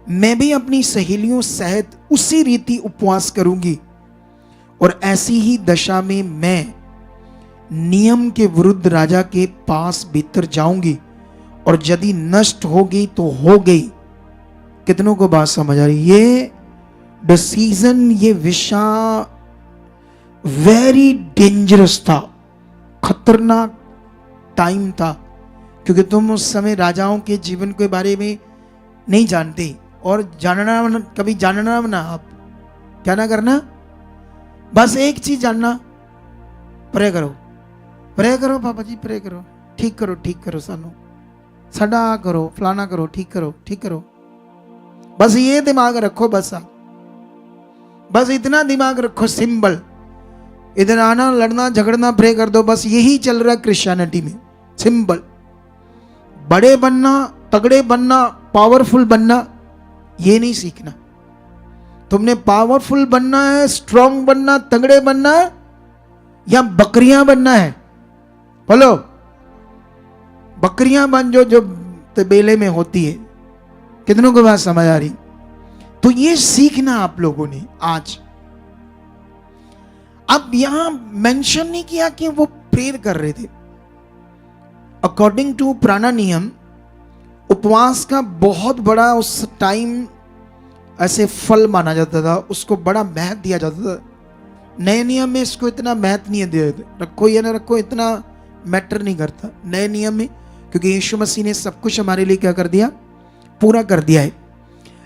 मैं भी अपनी सहेलियों सहित उसी रीति उपवास करूंगी, और ऐसी ही दशा में मैं नियम के विरुद्ध राजा के पास भीतर जाऊंगी, और यदि नष्ट हो गई तो हो गई। कितनों को बात समझ आ रही? ये डिसीजन, ये विषा वेरी डेंजरस था, खतरनाक टाइम था, क्योंकि तुम उस समय राजाओं के जीवन के बारे में नहीं जानते, और जानना, कभी जानना ना, आप क्या ना करना, बस एक चीज जानना, प्रे करो, प्रे करो पापा जी, प्रे करो, ठीक करो, ठीक करो, सानू साडा करो, फलाना करो, ठीक करो, ठीक करो। बस ये दिमाग रखो, बस आप बस इतना दिमाग रखो, सिंबल। इधर आना, लड़ना, झगड़ना, प्रे कर दो, बस यही चल रहा है क्रिश्चियनिटी में। सिंबल। बड़े बनना, तगड़े बनना, पावरफुल बनना, ये नहीं सीखना। तुमने पावरफुल बनना है, स्ट्रांग बनना, तगड़े बनना है, या बकरियां बनना है? बोलो, बकरियां बन जो तबेले में होती है। कितनों को बात समझ आ रही? तो ये सीखना आप लोगों ने आज। अब यहां मेंशन नहीं किया कि वो प्रेयर कर रहे थे। अकॉर्डिंग टू पुराना नियम, उपवास का बहुत बड़ा उस टाइम ऐसे फल माना जाता था, उसको बड़ा महत्व दिया जाता था। नए नियम में इसको इतना महत्व नहीं दिया, रखो या ना रखो इतना मैटर नहीं करता नए नियम में, क्योंकि यीशु मसीह ने सब कुछ हमारे लिए क्या कर दिया? पूरा कर दिया है।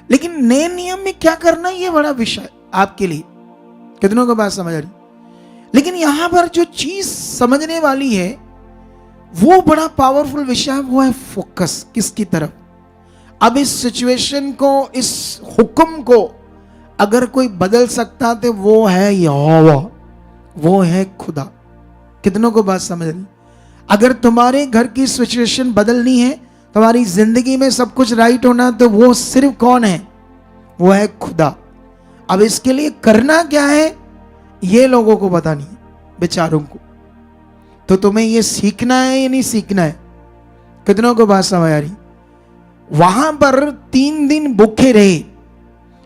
लेकिन नए नियम में क्या करना, ये बड़ा विषय आपके लिए। कितनों को बात समझ आ रही? लेकिन यहां पर जो चीज समझने वाली है वो बड़ा पावरफुल विषय है, वो है फोकस किसकी तरफ। अब इस सिचुएशन को, इस हुक्म को अगर कोई बदल सकता तो वो है यहोवा, वो है खुदा। कितनों को बात समझ रही? अगर तुम्हारे घर की सिचुएशन बदलनी है, तुम्हारी जिंदगी में सब कुछ राइट होना, तो वो सिर्फ कौन है? वो है खुदा। अब इसके लिए करना क्या है ये लोगों को पता नहीं, बेचारों को। तो तुम्हें ये सीखना है या नहीं सीखना है? कितनों को बात समझ आ रही? वहां पर 3 दिन भूखे रहे।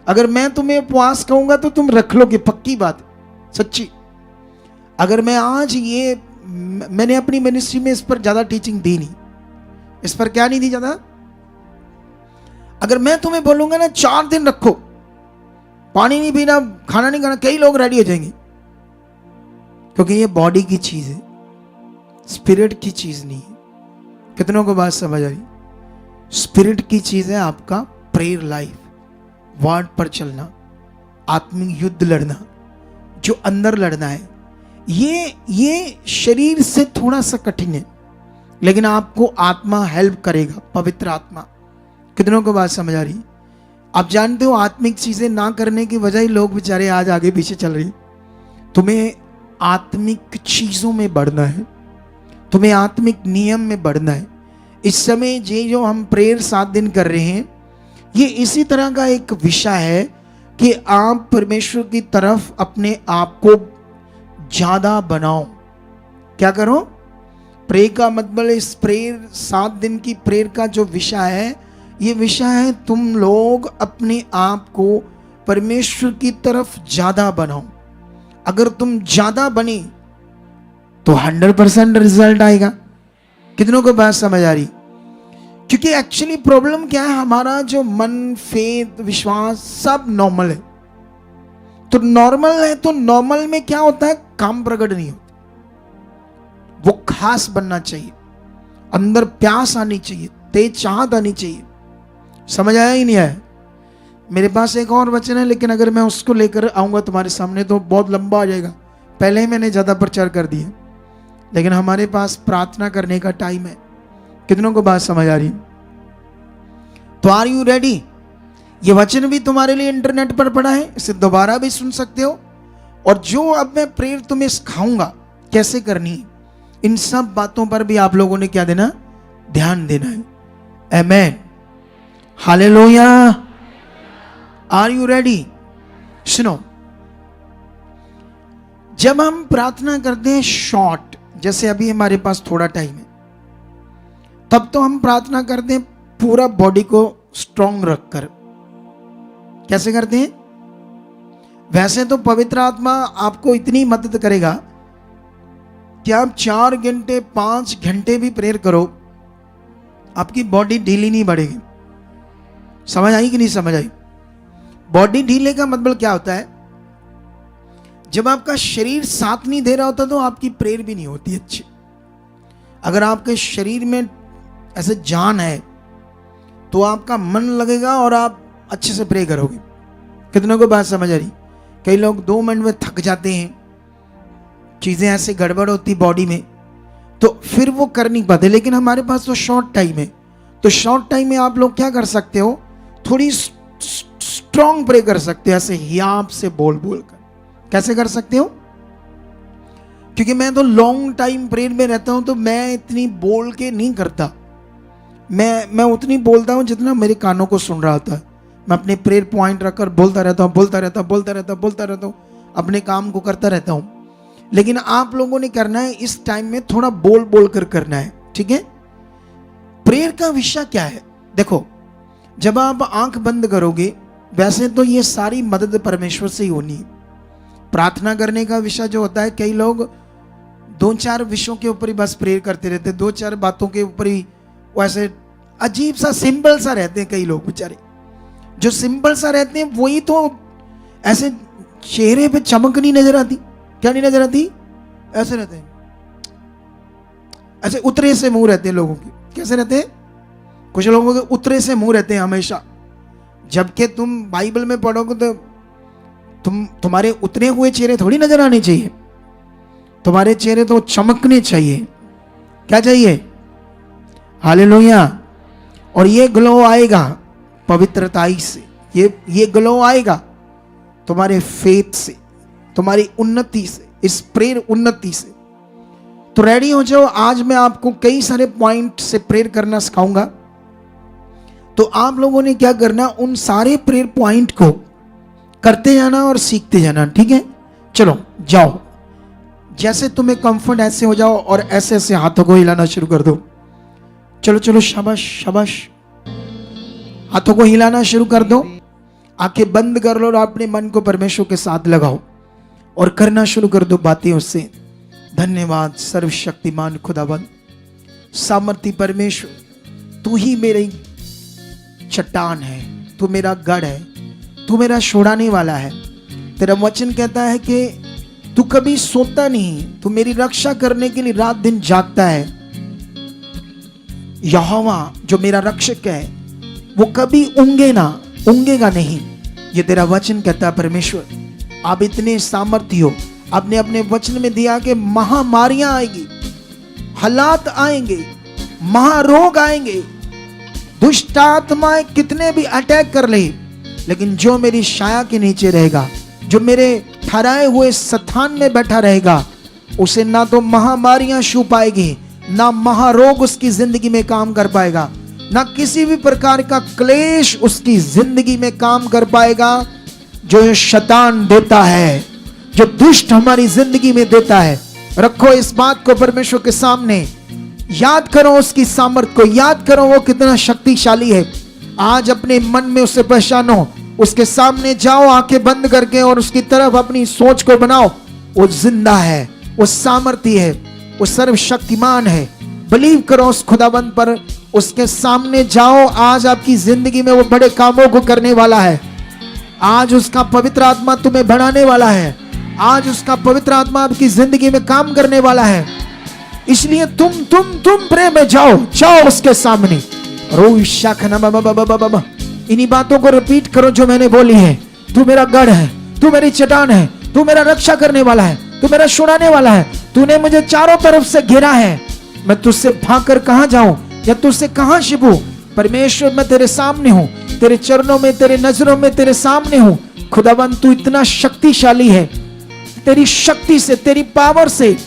अगर मैं तुम्हें उपवास कहूंगा तो तुम रख लोगे, पक्की बात, सच्ची। अगर मैं आज ये, मैंने अपनी मिनिस्ट्री में इस पर ज्यादा टीचिंग दी नहीं, इस पर क्या नहीं दी ज्यादा। अगर मैं तुम्हें बोलूंगा ना 4 दिन रखो, पानी नहीं पीना, खाना नहीं खाना, कई लोग रेडी हो जाएंगे, क्योंकि ये बॉडी की चीज है, स्पिरिट की चीज नहीं है। कितनों को बात समझ आ रही? स्पिरिट की चीज है आपका प्रेयर लाइफ, वर्ड पर चलना, आत्मिक युद्ध लड़ना, जो अंदर लड़ना है। ये शरीर से थोड़ा सा कठिन है, लेकिन आपको आत्मा हेल्प करेगा, पवित्र आत्मा। कितनों को बात समझ आ रही? आप जानते हो आत्मिक चीजें ना करने की वजह ही लोग बेचारे आज आगे पीछे चल रही। तुम्हें आत्मिक चीजों में बढ़ना है, तुम्हें आत्मिक नियम में बढ़ना है। इस समय ये जो हम प्रेयर 7 दिन कर रहे हैं, ये इसी तरह का एक विषय है कि आप परमेश्वर की तरफ अपने आप को ज्यादा बनाओ। क्या करो? प्रे का मतलब इस प्रेयर 7 दिन की प्रेयर का जो विषय है, ये विषय है तुम लोग अपने आप को परमेश्वर की तरफ ज्यादा बनाओ। अगर तुम ज्यादा बने तो 100% रिजल्ट आएगा। कितनों को बात समझ आ रही? क्योंकि एक्चुअली प्रॉब्लम क्या है, हमारा जो मन, फेथ, विश्वास सब नॉर्मल है। तो नॉर्मल है तो नॉर्मल में क्या होता है, काम प्रकट नहीं होता। वो खास बनना चाहिए, अंदर प्यास आनी चाहिए, तेज चाहत आनी चाहिए। समझ आया ही नहीं आया? मेरे पास एक और वचन है, लेकिन अगर मैं उसको लेकर आऊंगा तुम्हारे सामने तो बहुत लंबा आ जाएगा। पहले ही मैंने ज्यादा प्रचार कर दिया, लेकिन हमारे पास प्रार्थना करने का टाइम है। कितनों को बात समझ आ रही? तो आर यू रेडी? ये वचन भी तुम्हारे लिए इंटरनेट पर पड़ा है, इसे दोबारा भी सुन सकते हो। और जो अब मैं प्रेयर तुम्हें सिखाऊंगा कैसे करनी है, इन सब बातों पर भी आप लोगों ने क्या देना? ध्यान देना है। Amen, hallelujah. Are you ready? सुनो, जब हम प्रार्थना करते हैं शॉर्ट, जैसे अभी हमारे पास थोड़ा टाइम है, तब तो हम प्रार्थना करते हैं पूरा बॉडी को स्ट्रांग रखकर। कैसे करते हैं? वैसे तो पवित्र आत्मा आपको इतनी मदद करेगा कि आप 4 घंटे 5 घंटे भी प्रेयर करो, आपकी बॉडी ढीली नहीं बढ़ेगी। समझ आई कि नहीं समझ आई? बॉडी ढीले का मतलब क्या होता है? जब आपका शरीर साथ नहीं दे रहा होता तो आपकी प्रेयर भी नहीं होती अच्छी। अगर आपके शरीर में ऐसे जान है तो आपका मन लगेगा और आप अच्छे से प्रे करोगे। कितनों को बात समझ आ रही? कई लोग 2 मिनट में थक जाते हैं, चीजें ऐसे गड़बड़ होती बॉडी में, तो फिर वो कर नहीं पाते। लेकिन हमारे पास तो शॉर्ट टाइम है, तो शॉर्ट टाइम में आप लोग क्या कर सकते हो? थोड़ी स्ट्रांग प्रे कर सकते हो, ऐसे हियाब से बोल बोल कर। कैसे कर सकते हो? क्योंकि मैं तो लॉन्ग टाइम प्रेयर में रहता हूं, तो मैं इतनी बोल के नहीं करता। मैं उतनी बोलता हूं जितना मेरे कानों को सुन रहा था। मैं अपने प्रेयर पॉइंट रखकर बोलता रहता हूं, अपने काम को करता रहता हूं। लेकिन आप लोगों ने करना है इस टाइम में थोड़ा बोल बोल कर करना है, ठीक है? प्रेयर का विषय क्या है? देखो, जब आप आंख बंद करोगे, वैसे तो ये सारी मदद परमेश्वर से ही होनी है। प्रार्थना करने का विषय जो होता है, कई लोग 2-4 विषयों के ऊपर ही बस प्रेयर करते रहते, 2-4 बातों के ऊपर ही वैसे अजीब सा सिंपल सा रहते हैं। कई लोग बेचारे जो सिंपल सा रहते हैं वही तो ऐसे चेहरे पे चमक नहीं नजर आती। क्या नहीं नजर आती? ऐसे रहते हैं, ऐसे उतरे से मुंह रहते हैं लोगों के। कैसे रहते हैं? कुछ लोगों के उतरे से मुंह रहते हैं हमेशा, जबकि तुम बाइबल में पढ़ोगे तो तुम्हारे उतरे हुए चेहरे थोड़ी नजर आने चाहिए। तुम्हारे चेहरे तो चमकने चाहिए। क्या चाहिए? हालेलुया। और ये ग्लो आएगा पवित्रताई से, ये ग्लो आएगा तुम्हारे फेथ से, तुम्हारी उन्नति से, इस प्रेयर उन्नति से। तो रेडी हो जाओ, आज मैं आपको कई सारे पॉइंट से प्रेयर करना सिखाऊंगा। तो आप लोगों ने क्या करना, उन सारे प्रेयर पॉइंट को करते जाना और सीखते जाना, ठीक है? चलो जाओ, जैसे तुम्हें कंफर्ट ऐसे हो जाओ और ऐसे ऐसे हाथों को हिलाना शुरू कर दो। चलो चलो, शाबाश शाबाश, हाथों को हिलाना शुरू कर दो। आंखें बंद कर लो और अपने मन को परमेश्वर के साथ लगाओ और करना शुरू कर दो बातें उससे। धन्यवाद सर्वशक्तिमान खुदावंद, सामर्थी परमेश्वर, तू ही मेरी चट्टान है, तू मेरा गढ़ है, तू मेरा छुड़ाने वाला है। तेरा वचन कहता है कि तू कभी सोता नहीं, तू मेरी रक्षा करने के लिए रात दिन जागता है। यहोवा जो मेरा रक्षक है वो कभी ऊंगेगा नहीं। ये तेरा वचन कहता है परमेश्वर, आप इतने सामर्थ्य हो, आपने अपने वचन में दिया कि महामारियां आएगी, हालात आएंगे, महारोग आएंगे, दुष्ट आत्माएं कितने भी अटैक कर ले, लेकिन जो मेरी छाया के नीचे रहेगा, जो मेरे ठहराए हुए स्थान में बैठा रहेगा, उसे ना तो महामारियां छू पाएगी, ना महारोग उसकी जिंदगी में काम कर पाएगा, ना किसी भी प्रकार का क्लेश उसकी जिंदगी में काम कर पाएगा। जो शैतान देता है, जो दुष्ट हमारी जिंदगी में देता है, रखो इस बात को परमेश्वर के सामने, याद करो उसकी सामर्थ को, याद करो वो कितना शक्तिशाली है। आज अपने मन में उसे पहचानो, उसके सामने जाओ आंखें बंद करके और उसकी तरफ अपनी सोच को बनाओ। वो जिंदा है, वो सामर्थ्य है, वो सर्वशक्तिमान है। बिलीव करो उस खुदाबंद पर, उसके सामने जाओ। आज आपकी जिंदगी में वो बड़े कामों को करने वाला है। आज उसका पवित्र आत्मा तुम्हें बढ़ाने वाला है। आज उसका पवित्र आत्मा आपकी जिंदगी में काम करने वाला है। इसलिए तुम प्रेम में जाओ उसके सामने। इन्हीं बातों को रिपीट करो जो मैंने बोली है। तू मेरा गढ़ है, तू मेरी चट्टान है, तू मेरा रक्षा करने वाला है, तू मेरा छुड़ाने वाला है। तूने मुझे चारों तरफ से घेरा है, मैं तुझसे भागकर कहां जाऊं या तुझसे कहां छिपूं। परमेश्वर मैं तेरे सामने हूं, तेरे चरणों में, तेरे नजरों में, तेरे सामने हूं। खुदावन तू इतना शक्तिशाली है, तेरी शक्ति से, तेरी पावर से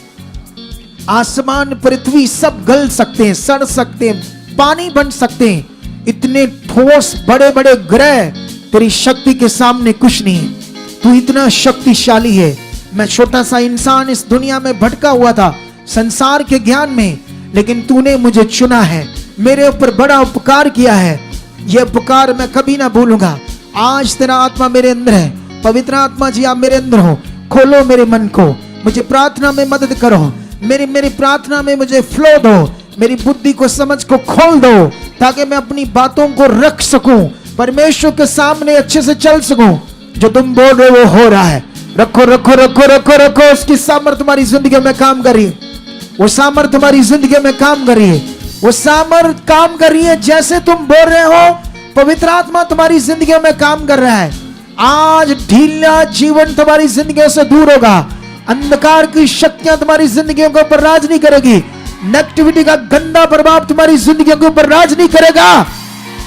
आसमान पृथ्वी सब गल सकते हैं, सड़ सकते हैं, पानी बन सकते हैं। इतने ठोस बड़े बड़े ग्रह तेरी शक्ति के सामने कुछ नहीं है। तू इतना शक्तिशाली है। मैं छोटा सा इंसान इस दुनिया में भटका हुआ था संसार के ज्ञान में, लेकिन तूने मुझे चुना है, मेरे ऊपर बड़ा उपकार किया है। यह उपकार मैं कभी ना भूलूंगा। आज तेरा आत्मा मेरे अंदर है, पवित्र आत्मा जी आप मेरे अंदर हो। खोलो मेरे मन को, मुझे प्रार्थना में मदद करो, मेरी प्रार्थना में मुझे फ्लो दो, मेरी बुद्धि को, समझ को खोल दो, ताकि मैं अपनी बातों को रख सकूं, परमेश्वर के सामने अच्छे से चल सकूं। जो तुम बोल रहे हो वो हो रहा है। रखो रखो रखो रखो रखो, उसकी सामर्थ तुम्हारी जिंदगी में काम कर रही है। वो सामर्थ तुम्हारी जिंदगी में काम कर रही है, वो सामर्थ काम कर रही है। जैसे तुम बोल रहे हो, पवित्र आत्मा तुम्हारी जिंदगी में काम कर रहा है। आज ढीला जीवन तुम्हारी जिंदगी से दूर होगा। अंधकार की शक्तियां तुम्हारी जिंदगी के ऊपर राज नहीं करेगी। नेगेटिविटी का गंदा प्रभाव तुम्हारी जिंदगी के ऊपर राज नहीं करेगा।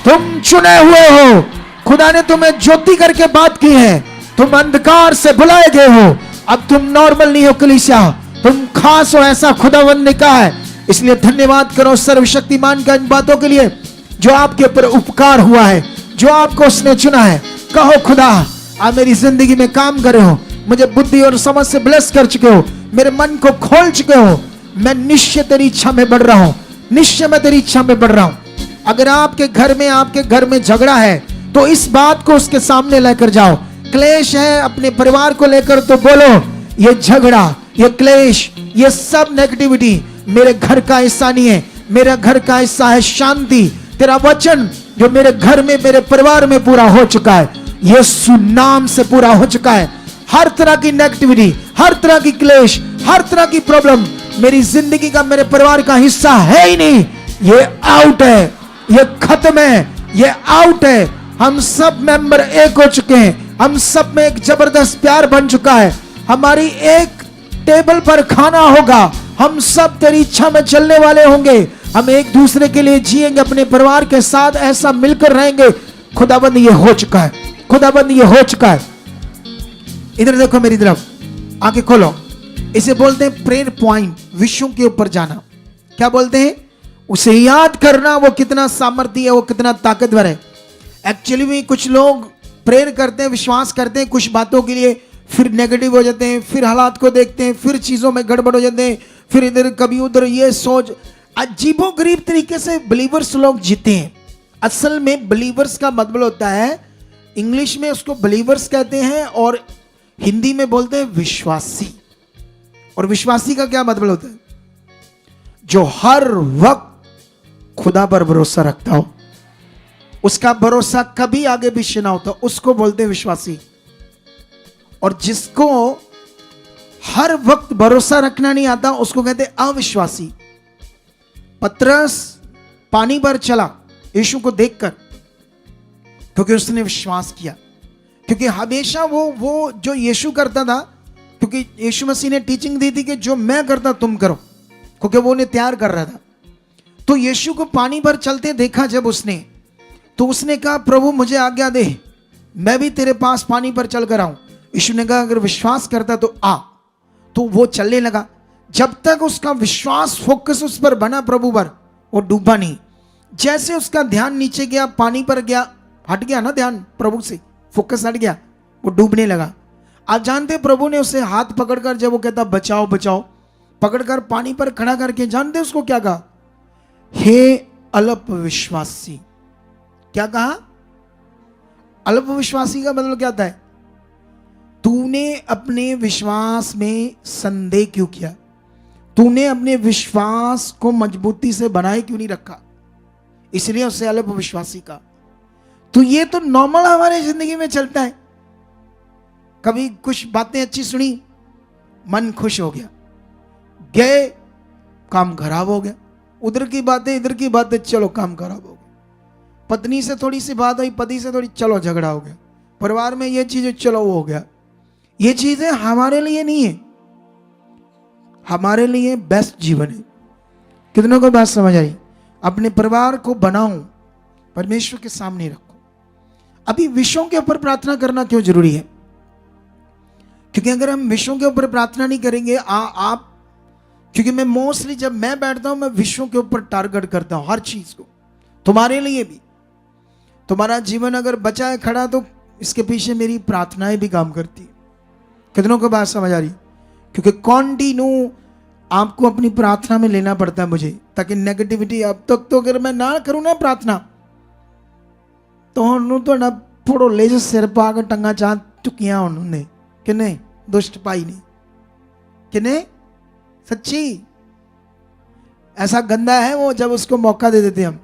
तुम चुने हुए हो, खुदा ने तुम्हें ज्योति करके बात की है। तुम अंधकार से बुलाए गए हो। अब तुम नॉर्मल नहीं हो कलीसिया, तुम खास हो, ऐसा खुदावंद ने कहा है। इसलिए धन्यवाद करो सर्वशक्तिमान का इन बातों के लिए जो आपके ऊपर उपकार हुआ है, जो आपको उसने चुना है। कहो खुदा आप मेरी जिंदगी में काम करे हो, मुझे बुद्धि और समझ से ब्लेस कर चुके हो, मेरे मन को खोल चुके हो। मैं निश्चय तेरी इच्छा में बढ़ रहा हूं, निश्चय मैं तेरी इच्छा में बढ़ रहा हूं। अगर आपके घर में झगड़ा है तो इस बात को उसके सामने लेकर जाओ। क्लेश है अपने परिवार को लेकर तो बोलो ये झगड़ा, ये क्लेश, ये सब नेगेटिविटी मेरे घर का हिस्सा नहीं है। मेरा घर का हिस्सा है शांति। तेरा वचन जो मेरे घर में, मेरे परिवार में पूरा हो चुका है, यीशु नाम से पूरा हो चुका है। हर तरह की नेगेटिविटी, हर तरह की क्लेश, हर तरह की प्रॉब्लम मेरी जिंदगी का, मेरे परिवार का हिस्सा है ही नहीं। ये आउट है, ये खत्म है, ये आउट है। हम सब मेंबर एक हो चुके हैं, हम सब में एक जबरदस्त प्यार बन चुका है। हमारी एक टेबल पर खाना होगा, हम सब तेरी इच्छा में चलने वाले होंगे। हम एक दूसरे के लिए जिएंगे, अपने परिवार के साथ ऐसा मिलकर रहेंगे। खुदाबंद ये हो चुका है, खुदाबंद ये हो चुका है। इधर देखो मेरी तरफ, आंखें खोलो। इसे बोलते हैं प्रेयर पॉइंट, विषयों के ऊपर जाना। क्या बोलते हैं? उसे याद करना, वो कितना सामर्थ्य है, वो कितना ताकतवर है। एक्चुअली में कुछ लोग प्रेयर करते हैं, विश्वास करते हैं कुछ बातों के लिए, फिर नेगेटिव हो जाते हैं, फिर हालात को देखते हैं, फिर चीजों में गड़बड़ हो जाते हैं, फिर इधर कभी उधर ये सोच। अजीबोगरीब तरीके से बिलीवर्स लोग जीते हैं। असल में बिलीवर्स का मतलब होता है, इंग्लिश में उसको बिलीवर्स कहते हैं और हिंदी में बोलते हैं विश्वासी। और विश्वासी का क्या मतलब होता है? जो हर वक्त खुदा पर भरोसा रखता हो, उसका भरोसा कभी आगे पीछे ना होता, उसको बोलते हैं विश्वासी। और जिसको हर वक्त भरोसा रखना नहीं आता, उसको कहते हैं अविश्वासी। पतरस पानी पर चला यीशु को देखकर, क्योंकि उसने विश्वास किया। क्योंकि हमेशा वो जो यीशु करता था, क्योंकि यीशु मसीह ने टीचिंग दी थी कि जो मैं करता तुम करो, क्योंकि वो उन्हें तैयार कर रहा था। तो यीशु को पानी पर चलते देखा जब उसने, तो उसने कहा प्रभु मुझे आज्ञा दे, मैं भी तेरे पास पानी पर चल कर आऊं। यीशु ने कहा अगर विश्वास करता तो आ। तो वो चलने लगा। जब तक उसका विश्वास फोकस उस पर बना प्रभु पर, वो डूबा नहीं। जैसे उसका ध्यान नीचे गया, पानी पर गया, हट गया ना ध्यान प्रभु से, फोकस हट गया, वो डूबने लगा। आप जानते प्रभु ने उसे हाथ पकड़कर, जब वो कहता बचाओ बचाओ, पकड़कर पानी पर खड़ा करके, जानते उसको क्या कहा? हे अल्प विश्वासी। क्या कहा? अल्प विश्वासी का मतलब क्या होता है? तूने अपने विश्वास में संदेह क्यों किया? तूने अपने विश्वास को मजबूती से बनाए क्यों नहीं रखा? इसलिए उसे अल्प विश्वासी का। तो ये तो नॉर्मल हमारे जिंदगी में चलता है। कभी कुछ बातें अच्छी सुनी, मन खुश हो गया, गए, काम खराब हो गया। उधर की बातें इधर की बातें, चलो काम खराब हो गया। पत्नी से थोड़ी सी बात हुई, पति से थोड़ी, चलो झगड़ा हो गया। परिवार में ये चीजें, चलो वो हो गया। ये चीजें हमारे लिए नहीं है। हमारे लिए बेस्ट जीवन है। कितनों को बात समझ आई? अपने परिवार को बनाओ, परमेश्वर के सामने रखो। अभी विषयों के ऊपर प्रार्थना करना क्यों जरूरी है? क्योंकि अगर हम विषयों के ऊपर प्रार्थना नहीं करेंगे, आप, क्योंकि मैं मोस्टली जब मैं बैठता हूं, मैं विषयों के ऊपर टारगेट करता हूं हर चीज को। तुम्हारे लिए भी, तुम्हारा जीवन अगर बचा है खड़ा, तो इसके पीछे मेरी प्रार्थनाएं भी काम करती है। कितनों को बात समझ आ रही? क्योंकि कॉन्टिन्यू आपको अपनी प्रार्थना में लेना पड़ता है मुझे, ताकि नेगेटिविटी, अब तक तो अगर मैं ना करूं ना प्रार्थना, तो ना थोड़ो ले जो सिर पा के टंगा चाह चुकिया उन्होंने कि नहीं, दुष्ट पाई नहीं कि नहीं, सच्ची ऐसा गंदा है वो, जब उसको मौका दे देते हम।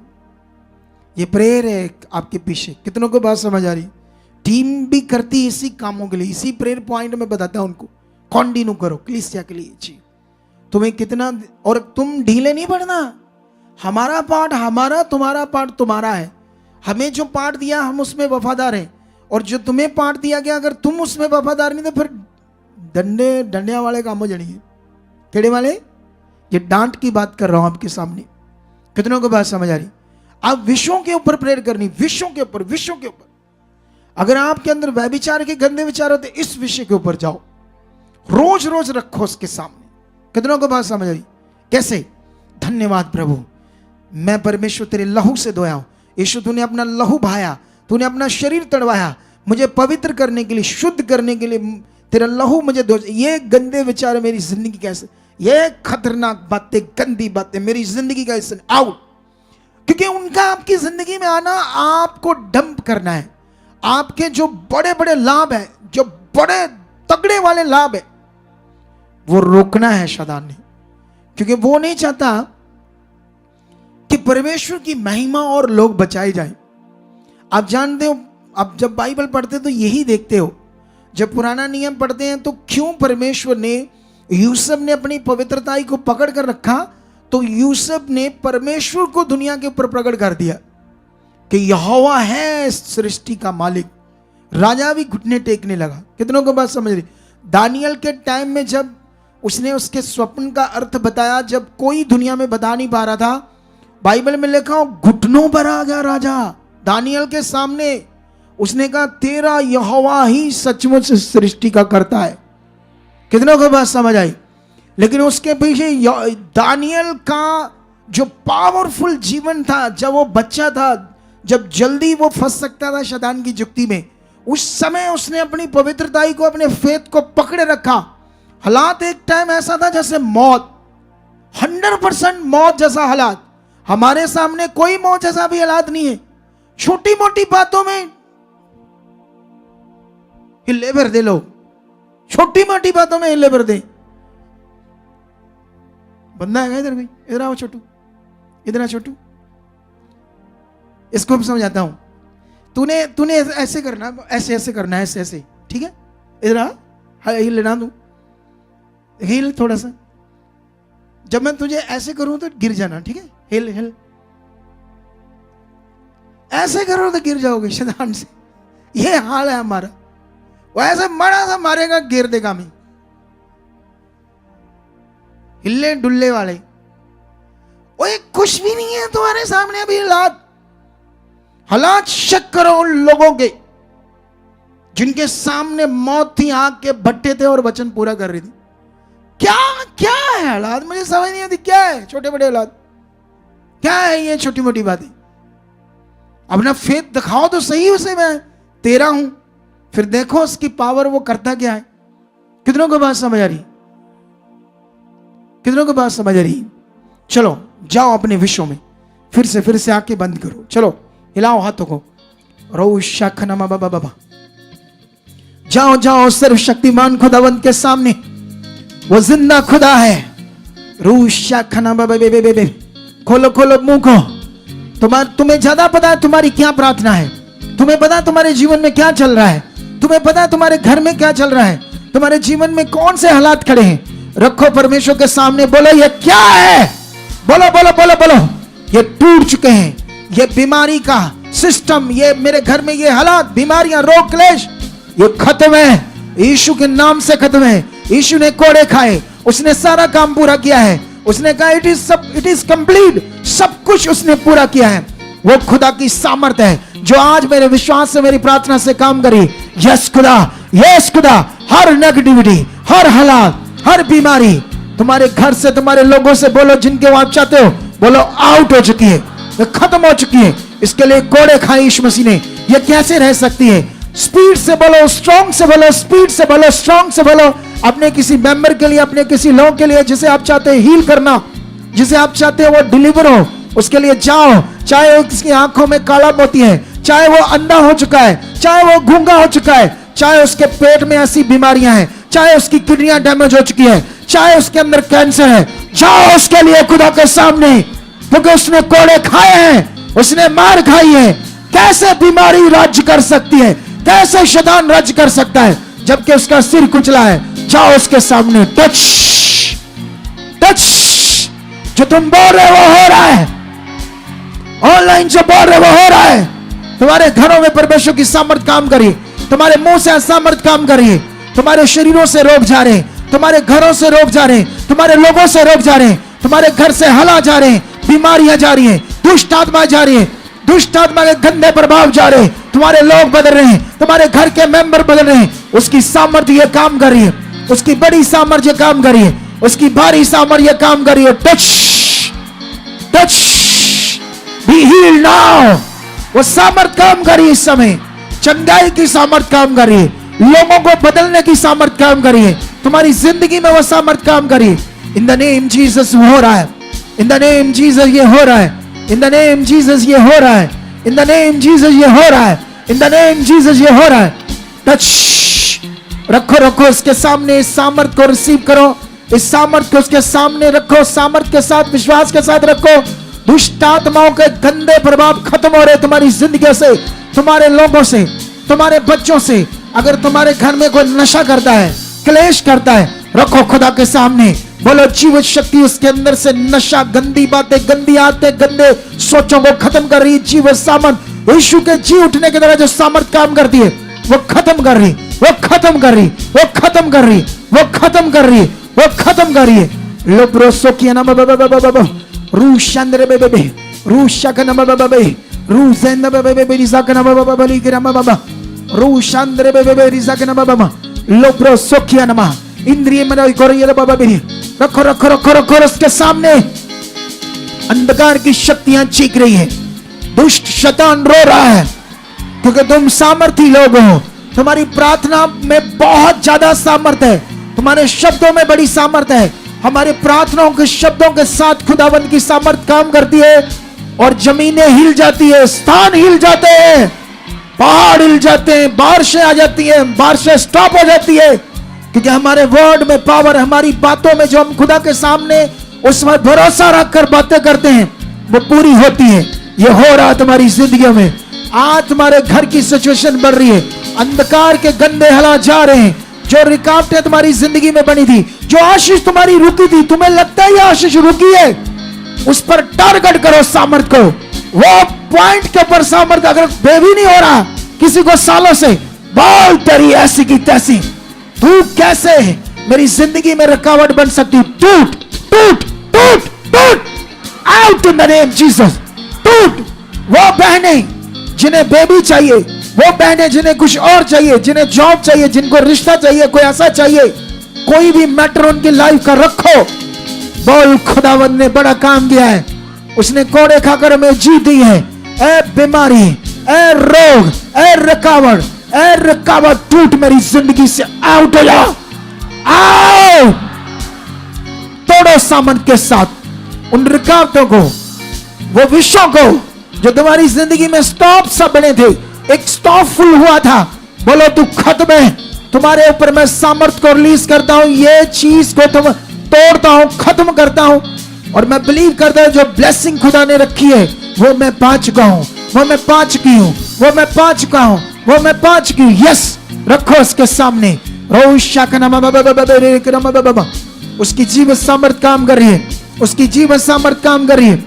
ये प्रेयर है आपके पीछे। कितनों को बात समझ आ रही? टीम भी करती इसी कामों के लिए, इसी प्रेयर पॉइंट में बताता हूं उनको, कॉन्टिन्यू करो कलीसिया के लिए जी। तुम्हें कितना, और तुम ढीले नहीं पड़ना। हमारा पार्ट हमारा, तुम्हारा पार्ट तुम्हारा है। हमें जो पार्ट दिया हम उसमें वफादार हैं, और जो तुम्हें पार्ट दिया गया अगर तुम उसमें वफादार नहीं, तो फिर डंडिया वाले काम हो जाएंगे। केड़े वाले? ये डांट की बात कर रहा हूं आपके सामने। कितनों को बात समझ आ रही? आप विषयों के ऊपर प्रेयर करनी, विषयों के ऊपर, विषयों के ऊपर। अगर आपके अंदर व्यभिचार के गंदे विचार होते, इस विषय के ऊपर जाओ, रोज रोज रखो उसके सामने। कितनों को बात समझ आई? कैसे? धन्यवाद प्रभु, मैं परमेश्वर तेरे लहू से धोया हूं। यीशु तूने अपना लहू बहाया, तूने अपना शरीर तड़वाया मुझे पवित्र करने के लिए, शुद्ध करने के लिए। तेरा लहू मुझे धो। ये गंदे विचार मेरी जिंदगी कैसे, ये खतरनाक बातें, गंदी बातें मेरी जिंदगी का हिस्सा आउट। क्योंकि उनका आपकी जिंदगी में आना आपको डंप करना है। आपके जो बड़े बड़े लाभ है, जो बड़े तगड़े वाले लाभ है, वो रोकना है शैतान ने। क्योंकि वो नहीं चाहता कि परमेश्वर की महिमा और लोग बचाए जाएं। आप जानते हो, आप जब बाइबल पढ़ते तो यही देखते हो, जब पुराना नियम पढ़ते हैं तो क्यों परमेश्वर ने, यूसुफ ने अपनी पवित्रता को पकड़ कर रखा, तो यूसुफ ने परमेश्वर को दुनिया के ऊपर प्रकट कर दिया कि यहोवा है सृष्टि का मालिक। राजा भी घुटने टेकने लगा। कितनों को बात समझ रही? दानियल के टाइम में जब उसने उसके स्वप्न का अर्थ बताया, जब कोई दुनिया में बता नहीं पा रहा था, बाइबल में लिखा हो घुटनों पर आ गया राजा दानियल के सामने। उसने कहा तेरा यहोवा ही सचमुच सृष्टि का करता है। कितनों को बात समझ आई? लेकिन उसके पीछे दानियल का जो पावरफुल जीवन था, जब वो बच्चा था, जब जल्दी वो फंस सकता था शैतान की जुक्ति में, उस समय उसने अपनी पवित्रता को, अपने फेथ को पकड़े रखा। हालात एक टाइम ऐसा था जैसे मौत, 100% मौत जैसा हालात। हमारे सामने कोई मौत जैसा भी हालात नहीं है। छोटी मोटी बातों में हिले भर दे लोग, छोटी मोटी बातों में हिले भर दे। बंदा है इधर भाई, इधर आओ छोटू, इधर आ छोटू, इसको भी समझाता हूं। तूने ऐसे करना, ऐसे ऐसे करना है, ऐसे ऐसे, ठीक है? इधर आ, हिल लेना तू, हिल थोड़ा सा। जब मैं तुझे ऐसे करूं तो गिर जाना, ठीक है? हिल हिल, ऐसे करो तो गिर जाओगे शैतान से। ये हाल है हमारा। वो ऐसे बड़ा सा मारेगा, गिर देगा हमें, हिल्ले डुल्ले वाले। वो एक कुछ भी नहीं है तुम्हारे सामने अभी हालात चेक करो उन लोगों के जिनके सामने मौत थी, आग के भट्टे थे और वचन पूरा कर रही थी। क्या क्या है हालात, मुझे समझ नहीं आती। क्या है छोटे बड़े हालात, क्या है ये छोटी मोटी बातें? अपना फेथ दिखाओ तो सही उसे, मैं तेरा हूं, फिर देखो उसकी पावर वो करता क्या है। कितनों को बात समझ आ रही? कितनों को बात समझ आ रही? चलो जाओ अपने विषयों में, फिर से आंखें बंद करो, चलो हिलाओ हाथों को। रो शाखनमा बाबा बाबा, जाओ जाओ सर्वशक्तिमान खुदावंत के सामने, वो जिंदा खुदा है। रू शाखना बाबा बे बे बे बे, खोलो खोलो मुंह को। तुम्हें ज्यादा पता है तुम्हारी क्या प्रार्थना है, तुम्हें पता है तुम्हारे जीवन में क्या चल रहा है, तुम्हें पता है तुम्हारे घर में क्या चल रहा है, तुम्हारे जीवन में कौन से हालात खड़े हैं। रखो परमेश्वर के सामने, बोलो ये क्या है, बोलो बोलो बोलो बोलो। ये टूट चुके हैं, ये बीमारी का सिस्टम, ये मेरे घर में ये हालात, बीमारियां, रोग, क्लेश, ये खत्म है, यीशु के नाम से खत्म है। यीशु ने कोड़े खाए, उसने सारा काम पूरा किया है। उसने कहा इट इज कंप्लीट, सब कुछ उसने पूरा किया है। वो खुदा की सामर्थ है जो आज मेरे विश्वास से, मेरी प्रार्थना से काम करी। यस खुदा, यस खुदा, हर नेगेटिविटी, हर हालात, हर बीमारी तुम्हारे घर से, तुम्हारे लोगों से बोलो, जिनके आप चाहते हो, बोलो आउट हो चुकी है, खत्म हो चुकी है। इसके लिए कोड़े खाए यीशु मसीह ने। ये कैसे रह सकती है? स्पीड से बोलो, स्ट्रॉन्ग से बोलो, स्पीड से बोलो, स्ट्रॉन्ग से बोलो। अपने किसी मेंबर के लिए, अपने किसी लोग के लिए जिसे आप चाहते हैं हील करना, जिसे आप चाहते हो वो डिलीवर हो, उसके लिए जाओ। चाहे वो किसकी आंखों में काला मोती है, चाहे वो अंधा हो चुका है, चाहे वो गूंगा हो चुका है, चाहे उसके पेट में ऐसी बीमारियां हैं, चाहे उसकी किडनियां डैमेज हो चुकी है, चाहे उसके अंदर कैंसर है, जाओ उसके लिए खुदा के सामने, क्योंकि उसने कोड़े खाए हैं, उसने मार खाई है। कैसे बीमारी राज्य कर सकती है, कैसे शैतान राज्य कर सकता है जबकि उसका सिर कुचला है। जाओ उसके सामने, टच टच, जो तुम बोल रहे वो हो रहा है, ऑनलाइन जो बोल रहे वो हो रहा है। तुम्हारे घरों में परमेश्वर की सामर्थ काम करी, तुम्हारे मुंह से सामर्थ काम करी, तुम्हारे शरीरों से रोग जा रहे, तुम्हारे घरों से रोग जा रहे, तुम्हारे लोगों से रोग जा रहे, तुम्हारे घर से हला जा रहे, बीमारियां जा रही है, दुष्ट आत्मा जा रही है, दुष्ट आत्मा के गंदे प्रभाव जा रहे, तुम्हारे लोग बदल रहे हैं, तुम्हारे घर के मेंबर बदल रहे हैं। उसकी सामर्थ्य ये काम कर रही है, उसकी बड़ी सामर्थ्य काम कर रही है, उसकी भारी सामर्थ्य काम कर रही है। Touch touch, be healed now. वो सामर्थ्य काम कर रही है इस समय, चंगाई की सामर्थ्य काम कर रही है, लोगों को बदलने की सामर्थ्य काम कर रही है, तुम्हारी जिंदगी में वो सामर्थ्य काम कर रही है। इन द नेम जीसस हो रहा है, इन द नेम जीसस ये हो रहा है, इन द नेम जीसस ये हो रहा है, इन द नेम जीसस ये हो रहा है, इन द नेम जीसस ये हो रहा है। टच, रखो रखो उसके सामने, इस सामर्थ को रिसीव करो, इस सामर्थ को उसके सामने रखो, सामर्थ के साथ, विश्वास के साथ रखो। दुष्ट आत्माओं के गंदे प्रभाव खत्म हो रहे तुम्हारी जिंदगी से, तुम्हारे लोगों से, तुम्हारे बच्चों से। अगर तुम्हारे घर में कोई नशा करता है, क्लेश करता है, रखो खुदा के सामने, बोलो जीवित शक्ति उसके अंदर से नशा, गंदी बातें, गंदी आदतें, गंदे सोचों को खत्म कर रही। जीवित सामर्थ, यीशु के जी उठने की तरह जो सामर्थ काम करती है, वो खत्म कर रही, वो खत्म कर रही, वो खत्म कर रही, वो खत्म कर रही, वो खत्म कर रही है। लोब्रो सोकिया ना बाबा रू चंद्र बेबे, रू शकन बाबा, रू ज़ेंद बेबे, रिज़कन बाबा बली के रमा बाबा, रू चंद्र बेबे, रिज़कन बाबा, लोब्रो सोकिया नमा इंद्रिय मन कोरिया बाबा बेरी। रखो रखो रखो रखो उसके सामने। अंधकार की शक्तियां चीख रही है, दुष्ट शैतान रो रहा है, क्योंकि तुम सामर्थी लोग हो। तुम्हारी प्रार्थना में बहुत ज्यादा सामर्थ्य है, तुम्हारे शब्दों में बड़ी सामर्थ्य है। हमारे प्रार्थनाओं के शब्दों के साथ खुदावंत की सामर्थ्य काम करती है और जमीनें हिल जाती है, स्थान हिल जाते हैं, पहाड़ हिल जाते हैं, बारिशें आ जाती हैं, बारिशें स्टॉप हो जाती है, क्योंकि हमारे वर्ड में पावर, हमारी बातों में जो हम खुदा के सामने उसमें भरोसा रखकर बातें करते हैं वो पूरी होती है। ये हो रहा है तुम्हारी जिंदगी में। आज तुम्हारे घर की सिचुएशन बढ़ रही है, अंधकार के गंदे हालात जा रहे हैं, जो रुकावटें तुम्हारी जिंदगी में बनी थी, जो आशीष तुम्हारी रुकी थी, तुम्हें लगता है ये आशीष रुकी है, उस पर टारगेट करो सामर्थ को, वो पॉइंट के ऊपर सामर्थ्य, अगर बेबी नहीं हो रहा किसी को सालों से, बोल तेरी ऐसी की तैसी, तू कैसे मेरी जिंदगी में रुकावट बन सकती, टूट टूट टूट टूट, out in the name Jesus, टूट। वो बहनें जिन्हें बेबी चाहिए, वो बहनें जिन्हें कुछ और चाहिए, जिन्हें जॉब चाहिए, जिनको रिश्ता चाहिए, कोई ऐसा चाहिए, कोई भी मैटर उनकी लाइफ का रखो, बोल खुदावंद ने बड़ा काम किया है, उसने कोड़े खाकर हमें जीत दी है। ए बीमारी, ए रोग, ए रुकावट टूट मेरी जिंदगी से आउट हो जा, आओ। तोड़ो सामन के साथ उन रुकावटों को, वो विषयों को जो तुम्हारी जिंदगी में स्टॉप सब बने थे, एक स्टॉप फुल हुआ था, बोलो तू खत्म है, तुम्हारे ऊपर मैं सामर्थ को रिलीज करता हूं, ये चीज को तुम तोड़ता हूं, खत्म करता हूं, और मैं बिलीव करता हूं जो ब्लेसिंग खुदा ने रखी है वो मैं पा चुका हूं, वो मैं पा चुकी हूं, वो मैं पा चुका हूं, वो मैं पा चुकी हूं। यस, रखो उसके सामने, उसकी जीवन सामर्थ काम कर रही है, उसकी जीवन सामर्थ काम कर रही है,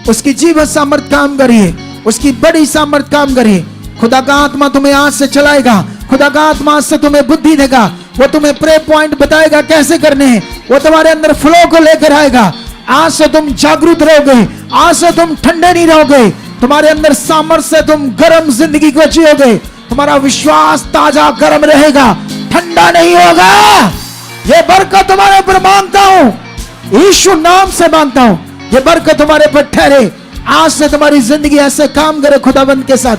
उसकी जीवन सामर्थ काम कर रही है, उसकी बड़ी सामर्थ काम कर रही है। खुदा का आत्मा तुम्हें आज से चलाएगा, खुदा का आत्मा आज से तुम्हें बुद्धि देगा, वो तुम्हें प्रे पॉइंट बताएगा कैसे करने हैं, वो तुम्हारे अंदर फ्लो को लेकर आएगा। आज से तुम जागरूक रहोगे, आज से तुम ठंडे नहीं रहोगे, तुम्हारे अंदर सामर्थ्य से तुम गर्म जिंदगी को जियोगे, तुम्हारा विश्वास ताजा गर्म रहेगा, ठंडा नहीं होगा। ये बरकत तुम्हारे ऊपर मांगता हूं, यीशु नाम से मांगता हूं, ये बरकत तुम्हारे पर ठहरे। आज से तुम्हारी जिंदगी ऐसे काम करे खुदाबंद के साथ,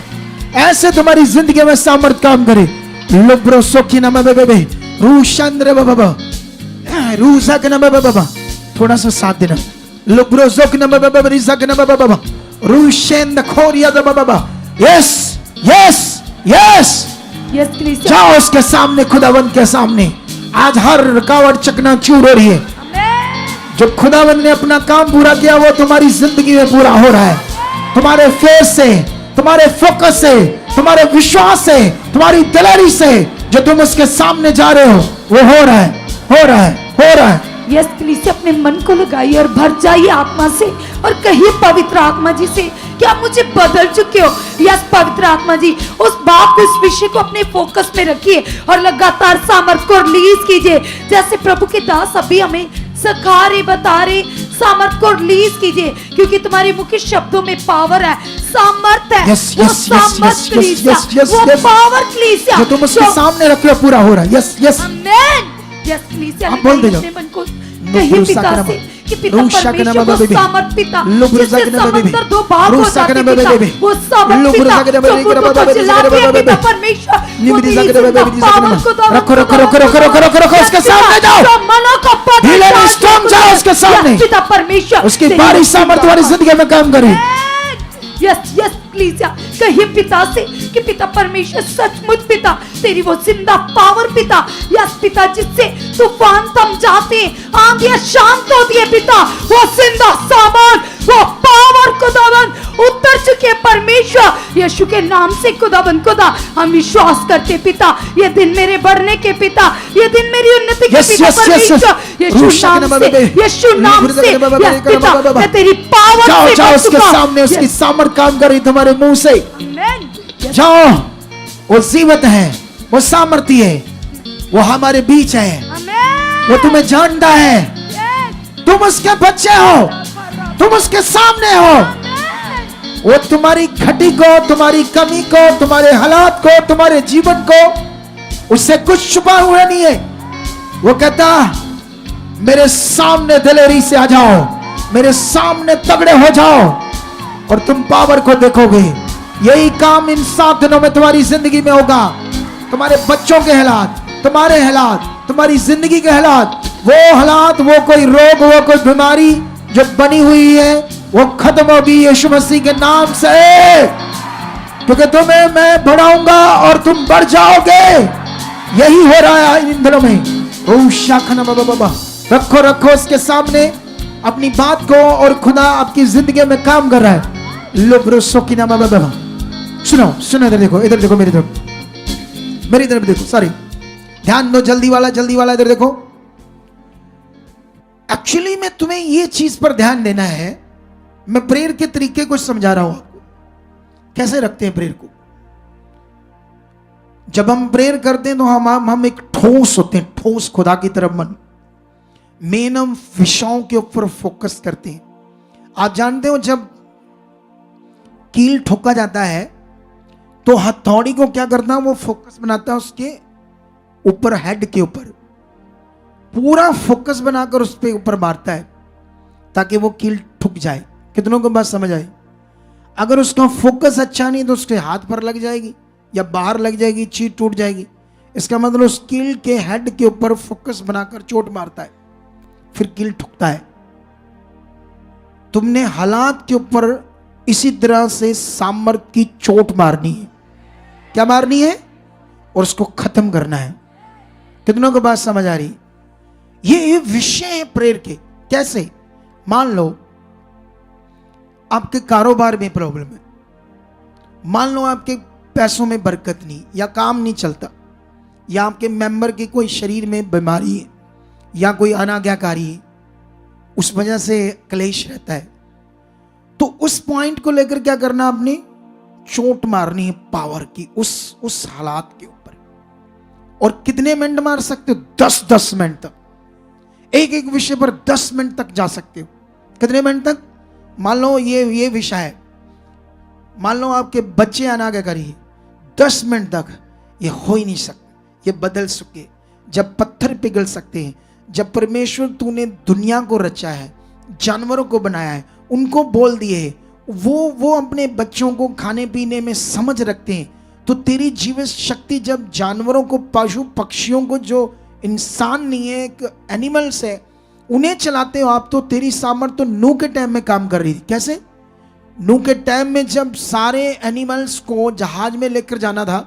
ऐसे तुम्हारी जिंदगी में सामर्थ काम करे। लुब्रो सोखी नम बेबे रूशंद्र बाबा रूसा के नम बाबा, थोड़ा सा साथ देना। लुब्रो सोख नम बाबा रिसा के नम बाबा रूशेंद खोरिया द बाबा। यस यस यस यस, जाओ उसके सामने, खुदाबंद के सामने। आज हर रुकावट चकनाचूर हो रही है। जो खुदावंद ने अपना काम पूरा किया वो तुम्हारी जिंदगी में पूरा हो रहा है, तुम्हारे फेस से, तुम्हारे फोकस से, तुम्हारे विश्वास से, तुम्हारी दिलेरी से, जो तुम उसके सामने जा रहे हो वो हो रहा है, हो रहा है, हो रहा है। यस प्लीज अपने मन को लगाइए और भर जाइए आत्मा से और कहिए पवित्र आत्मा जी से कि आप मुझे बदल चुके हो। यस पवित्र आत्मा जी, उस बात को, इस विषय को अपने फोकस में रखिए और लगातार सामर्थ को रिलीज कीजिए, जैसे प्रभु के दास अभी हमें सिखा रहे, बता रहे, सामर्थ को रिलीज कीजिए, क्योंकि तुम्हारे मुख्य शब्दों में पावर है, सामर्थ है। वो सामर्थ कलीसिया, वो पावर कलीसिया जो तुम उसके सामने रखे हो पूरा हो रहा है। Yes yes amen. यस कलीसिया, आप बोल दे जाओ। अपने मन को कहिए पिता से कि पिता परमेश्वर वो सामर्थ पिता, जिससे समंदर दो भाग हो जाते पिता, वो सामर्थ पिता समुद्र को चलाते हैं पिता परमेश्वर। रखो रखो रखो रखो रखो रखो रखो उसके सामने जाओ, ढीले नहीं, स्ट्रांग जाओ उसके सामने। पिता परमेश्वर उसकी बारी सामर्थ वाली जिंदगी में काम करे। यस यस कलीसिया, कहिए पिता से कि पिता परमेश्वर सचमुच पिता तेरी वो जिंदा पावर पिता, यस पिता जिससे तूफान थम जाते, आंधियां शांत होती है पिता, वो जिंदा सामान, वो पावर खुदावन उतर चुके परमेश्वर यीशु के नाम से खुदावन। खुदा हम विश्वास करते पिता, ये दिन मेरे बढ़ने के पिता, ये दिन मेरी उन्नति के पिता परमेश्वर, यीशु नाम से, यीशु नाम से यस पिता मैं तेरी पावर से जाओ उसके सामने, उसकी सामर्थ काम कर रही तुम्हारे मुंह से। जाओ, वो जीवित है, वो सामर्थी है, वो हमारे बीच है, वो तुम्हें जानता है, तुम उसके बच्चे हो, तुम उसके सामने हो। वो तुम्हारी घटी को, तुम्हारी कमी को, तुम्हारे हालात को, तुम्हारे जीवन को, उससे कुछ छुपा हुआ नहीं है। वो कहता मेरे सामने दिलेरी से आ जाओ, मेरे सामने तगड़े हो जाओ और तुम पावर को देखोगे। यही काम इन 7 दिनों में तुम्हारी जिंदगी में होगा। तुम्हारे बच्चों के हालात, तुम्हारे हालात, तुम्हारी जिंदगी के हालात, वो हालात, वो कोई रोग, वो कोई बीमारी जो बनी हुई है वो खत्म होगी यीशु मसीह के नाम से, क्योंकि तुम्हें मैं बढ़ाऊंगा और तुम बढ़ जाओगे। यही हो रहा है इन दिनों में। ओ शाखना बाबा, रखो रखो उसके सामने अपनी बात को और खुदा आपकी जिंदगी में काम कर रहा है। लोब्रो सोकिना बाबा, सुनो सुनो, इधर देखो, इधर देखो, मेरी तरफ, मेरी तरफ देखो, सॉरी, ध्यान दो, जल्दी वाला इधर देखो। एक्चुअली में तुम्हें ये चीज पर ध्यान देना है, मैं प्रेयर के तरीके को समझा रहा हूं आपको, कैसे रखते हैं प्रेयर को। जब हम प्रेयर करते हैं तो हम एक ठोस होते हैं, ठोस खुदा की तरफ मन, मेन हम विषयों के ऊपर फोकस करते हैं। आप जानते हो जब कील ठोका जाता है तो हथौड़ी को क्या करता है, वो फोकस बनाता है उसके ऊपर, हेड के ऊपर पूरा फोकस बनाकर उस पे ऊपर मारता है ताकि वो कील ठुक जाए। कितनों को बात समझ आई? अगर उसका फोकस अच्छा नहीं तो उसके हाथ पर लग जाएगी या बाहर लग जाएगी, चीज टूट जाएगी। इसका मतलब उस कील के हेड के ऊपर फोकस बनाकर चोट मारता है, फिर कील ठुकता है। तुमने हालात के ऊपर इसी तरह से सामर्थ की चोट मारनी है। क्या मारनी है? और उसको खत्म करना है। कितनों को बात समझ आ रही? ये विषय है प्रेयर के। कैसे? मान लो आपके कारोबार में प्रॉब्लम है, मान लो आपके पैसों में बरकत नहीं, या काम नहीं चलता, या आपके मेंबर की कोई शरीर में बीमारी है, या कोई अनाज्ञाकारी है, उस वजह से क्लेश रहता है। तो उस पॉइंट को लेकर क्या करना, आपने चोट मारनी है पावर की उस हालात के ऊपर। और कितने मिनट मार सकते हो? 10-10 मिनट तक, एक एक विषय पर 10 मिनट तक जा सकते हो। कितने मिनट तक? मान लो ये विषय है, मान लो आपके बच्चे अनाज्ञाकारी है, 10 मिनट तक ये हो ही नहीं सकता, ये बदल सके। जब पत्थर पिघल सकते हैं, जब परमेश्वर तूने दुनिया को रचा है, जानवरों को बनाया है, उनको बोल दिए, वो अपने बच्चों को खाने पीने में समझ रखते हैं, तो तेरी जीवन शक्ति जब जानवरों को, पशु पक्षियों को, जो इंसान नहीं है, एक एनिमल्स है, उन्हें चलाते हो आप, तो तेरी सामर्थ तो नूह के टाइम में काम कर रही थी। कैसे? नूह के टाइम में जब सारे एनिमल्स को जहाज में लेकर जाना था,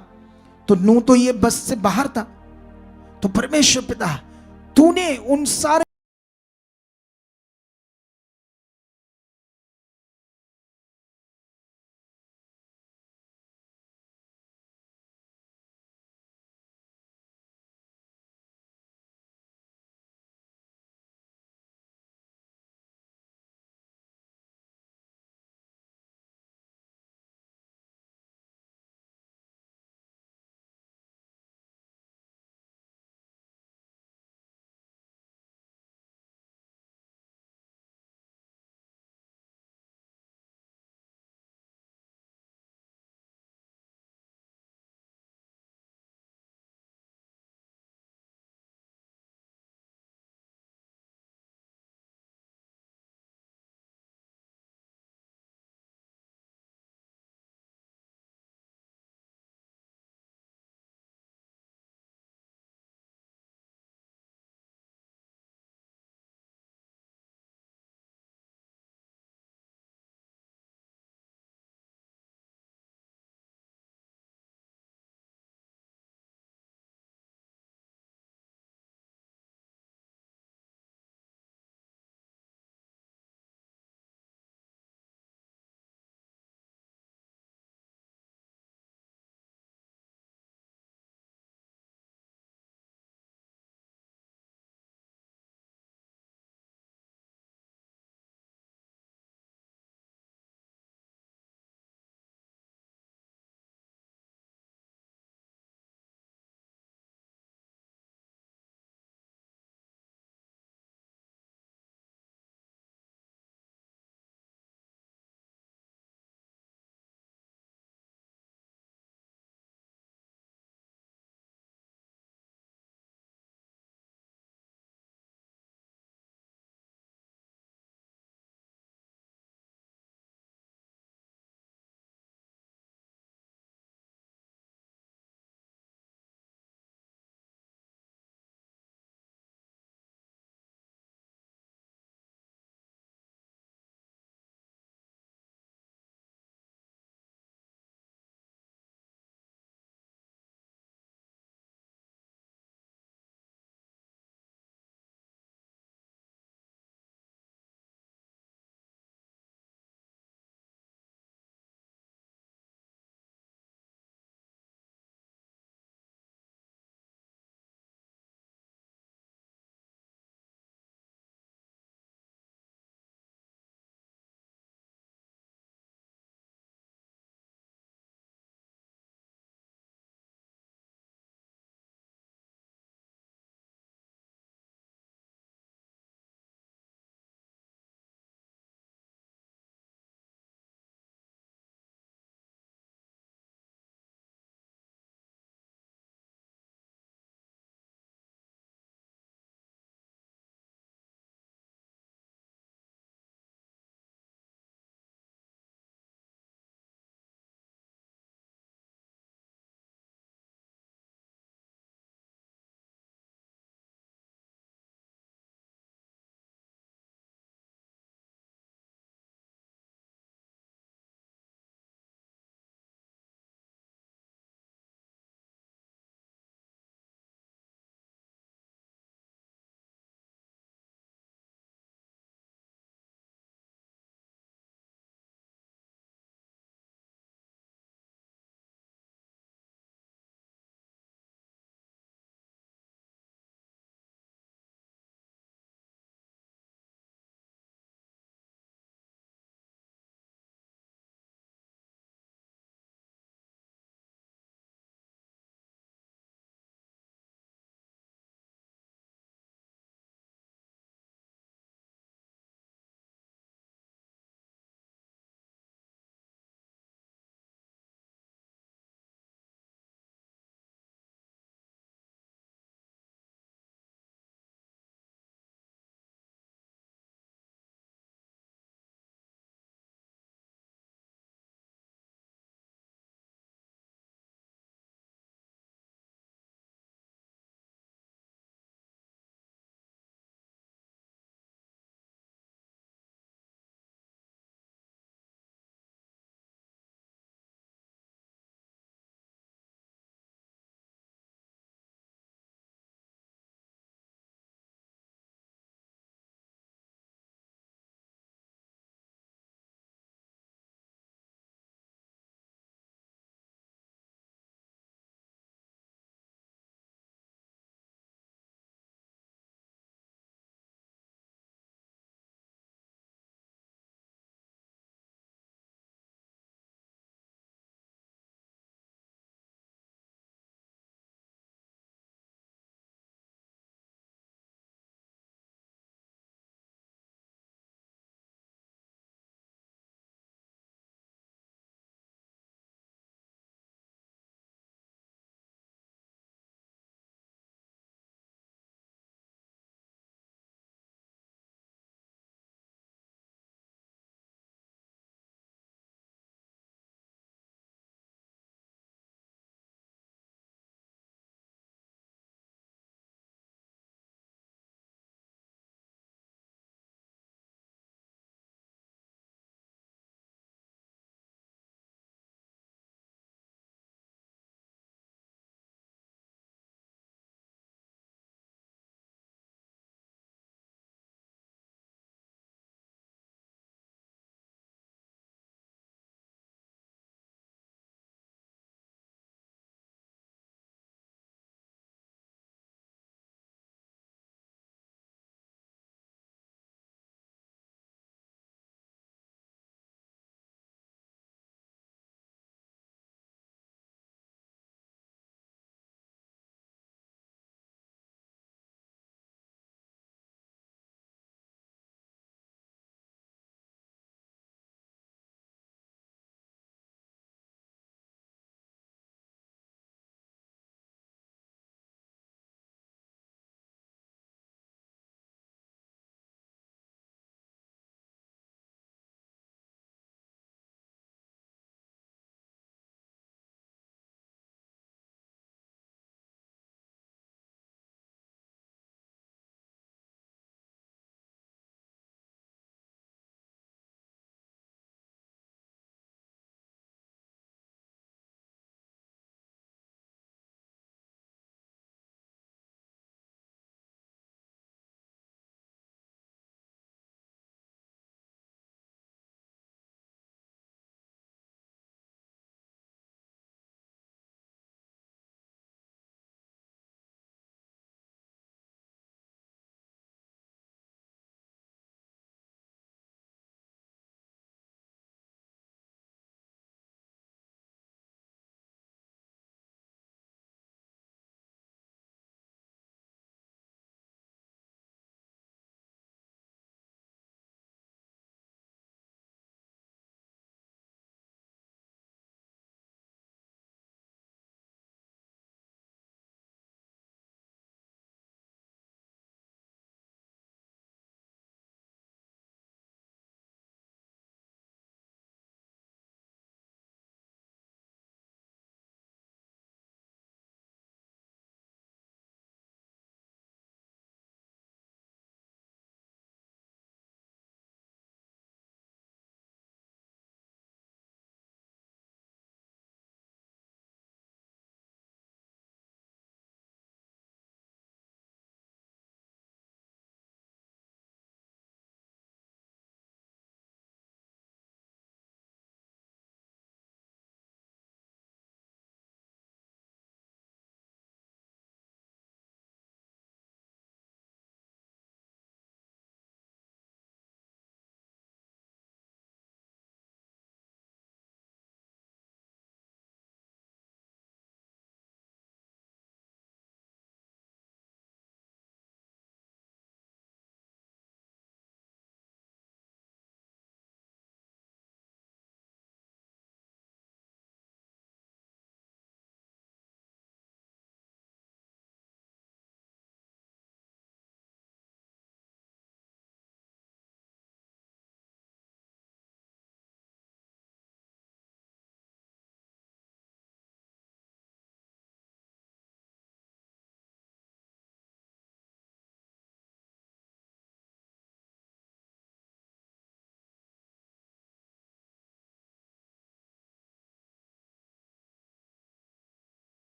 तो नूह तो ये बस से बाहर था। तो परमेश्वर पिता, तूने उन सारे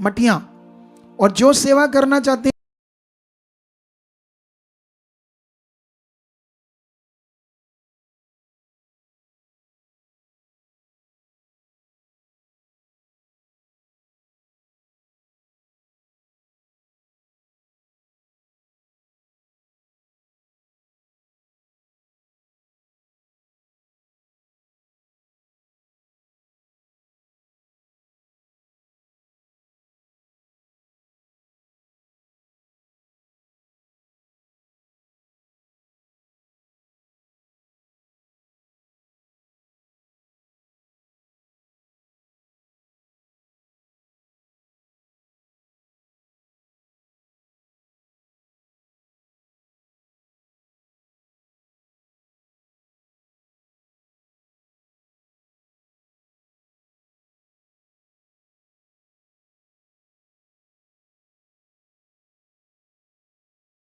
मटियां, और जो सेवा करना चाहते हैं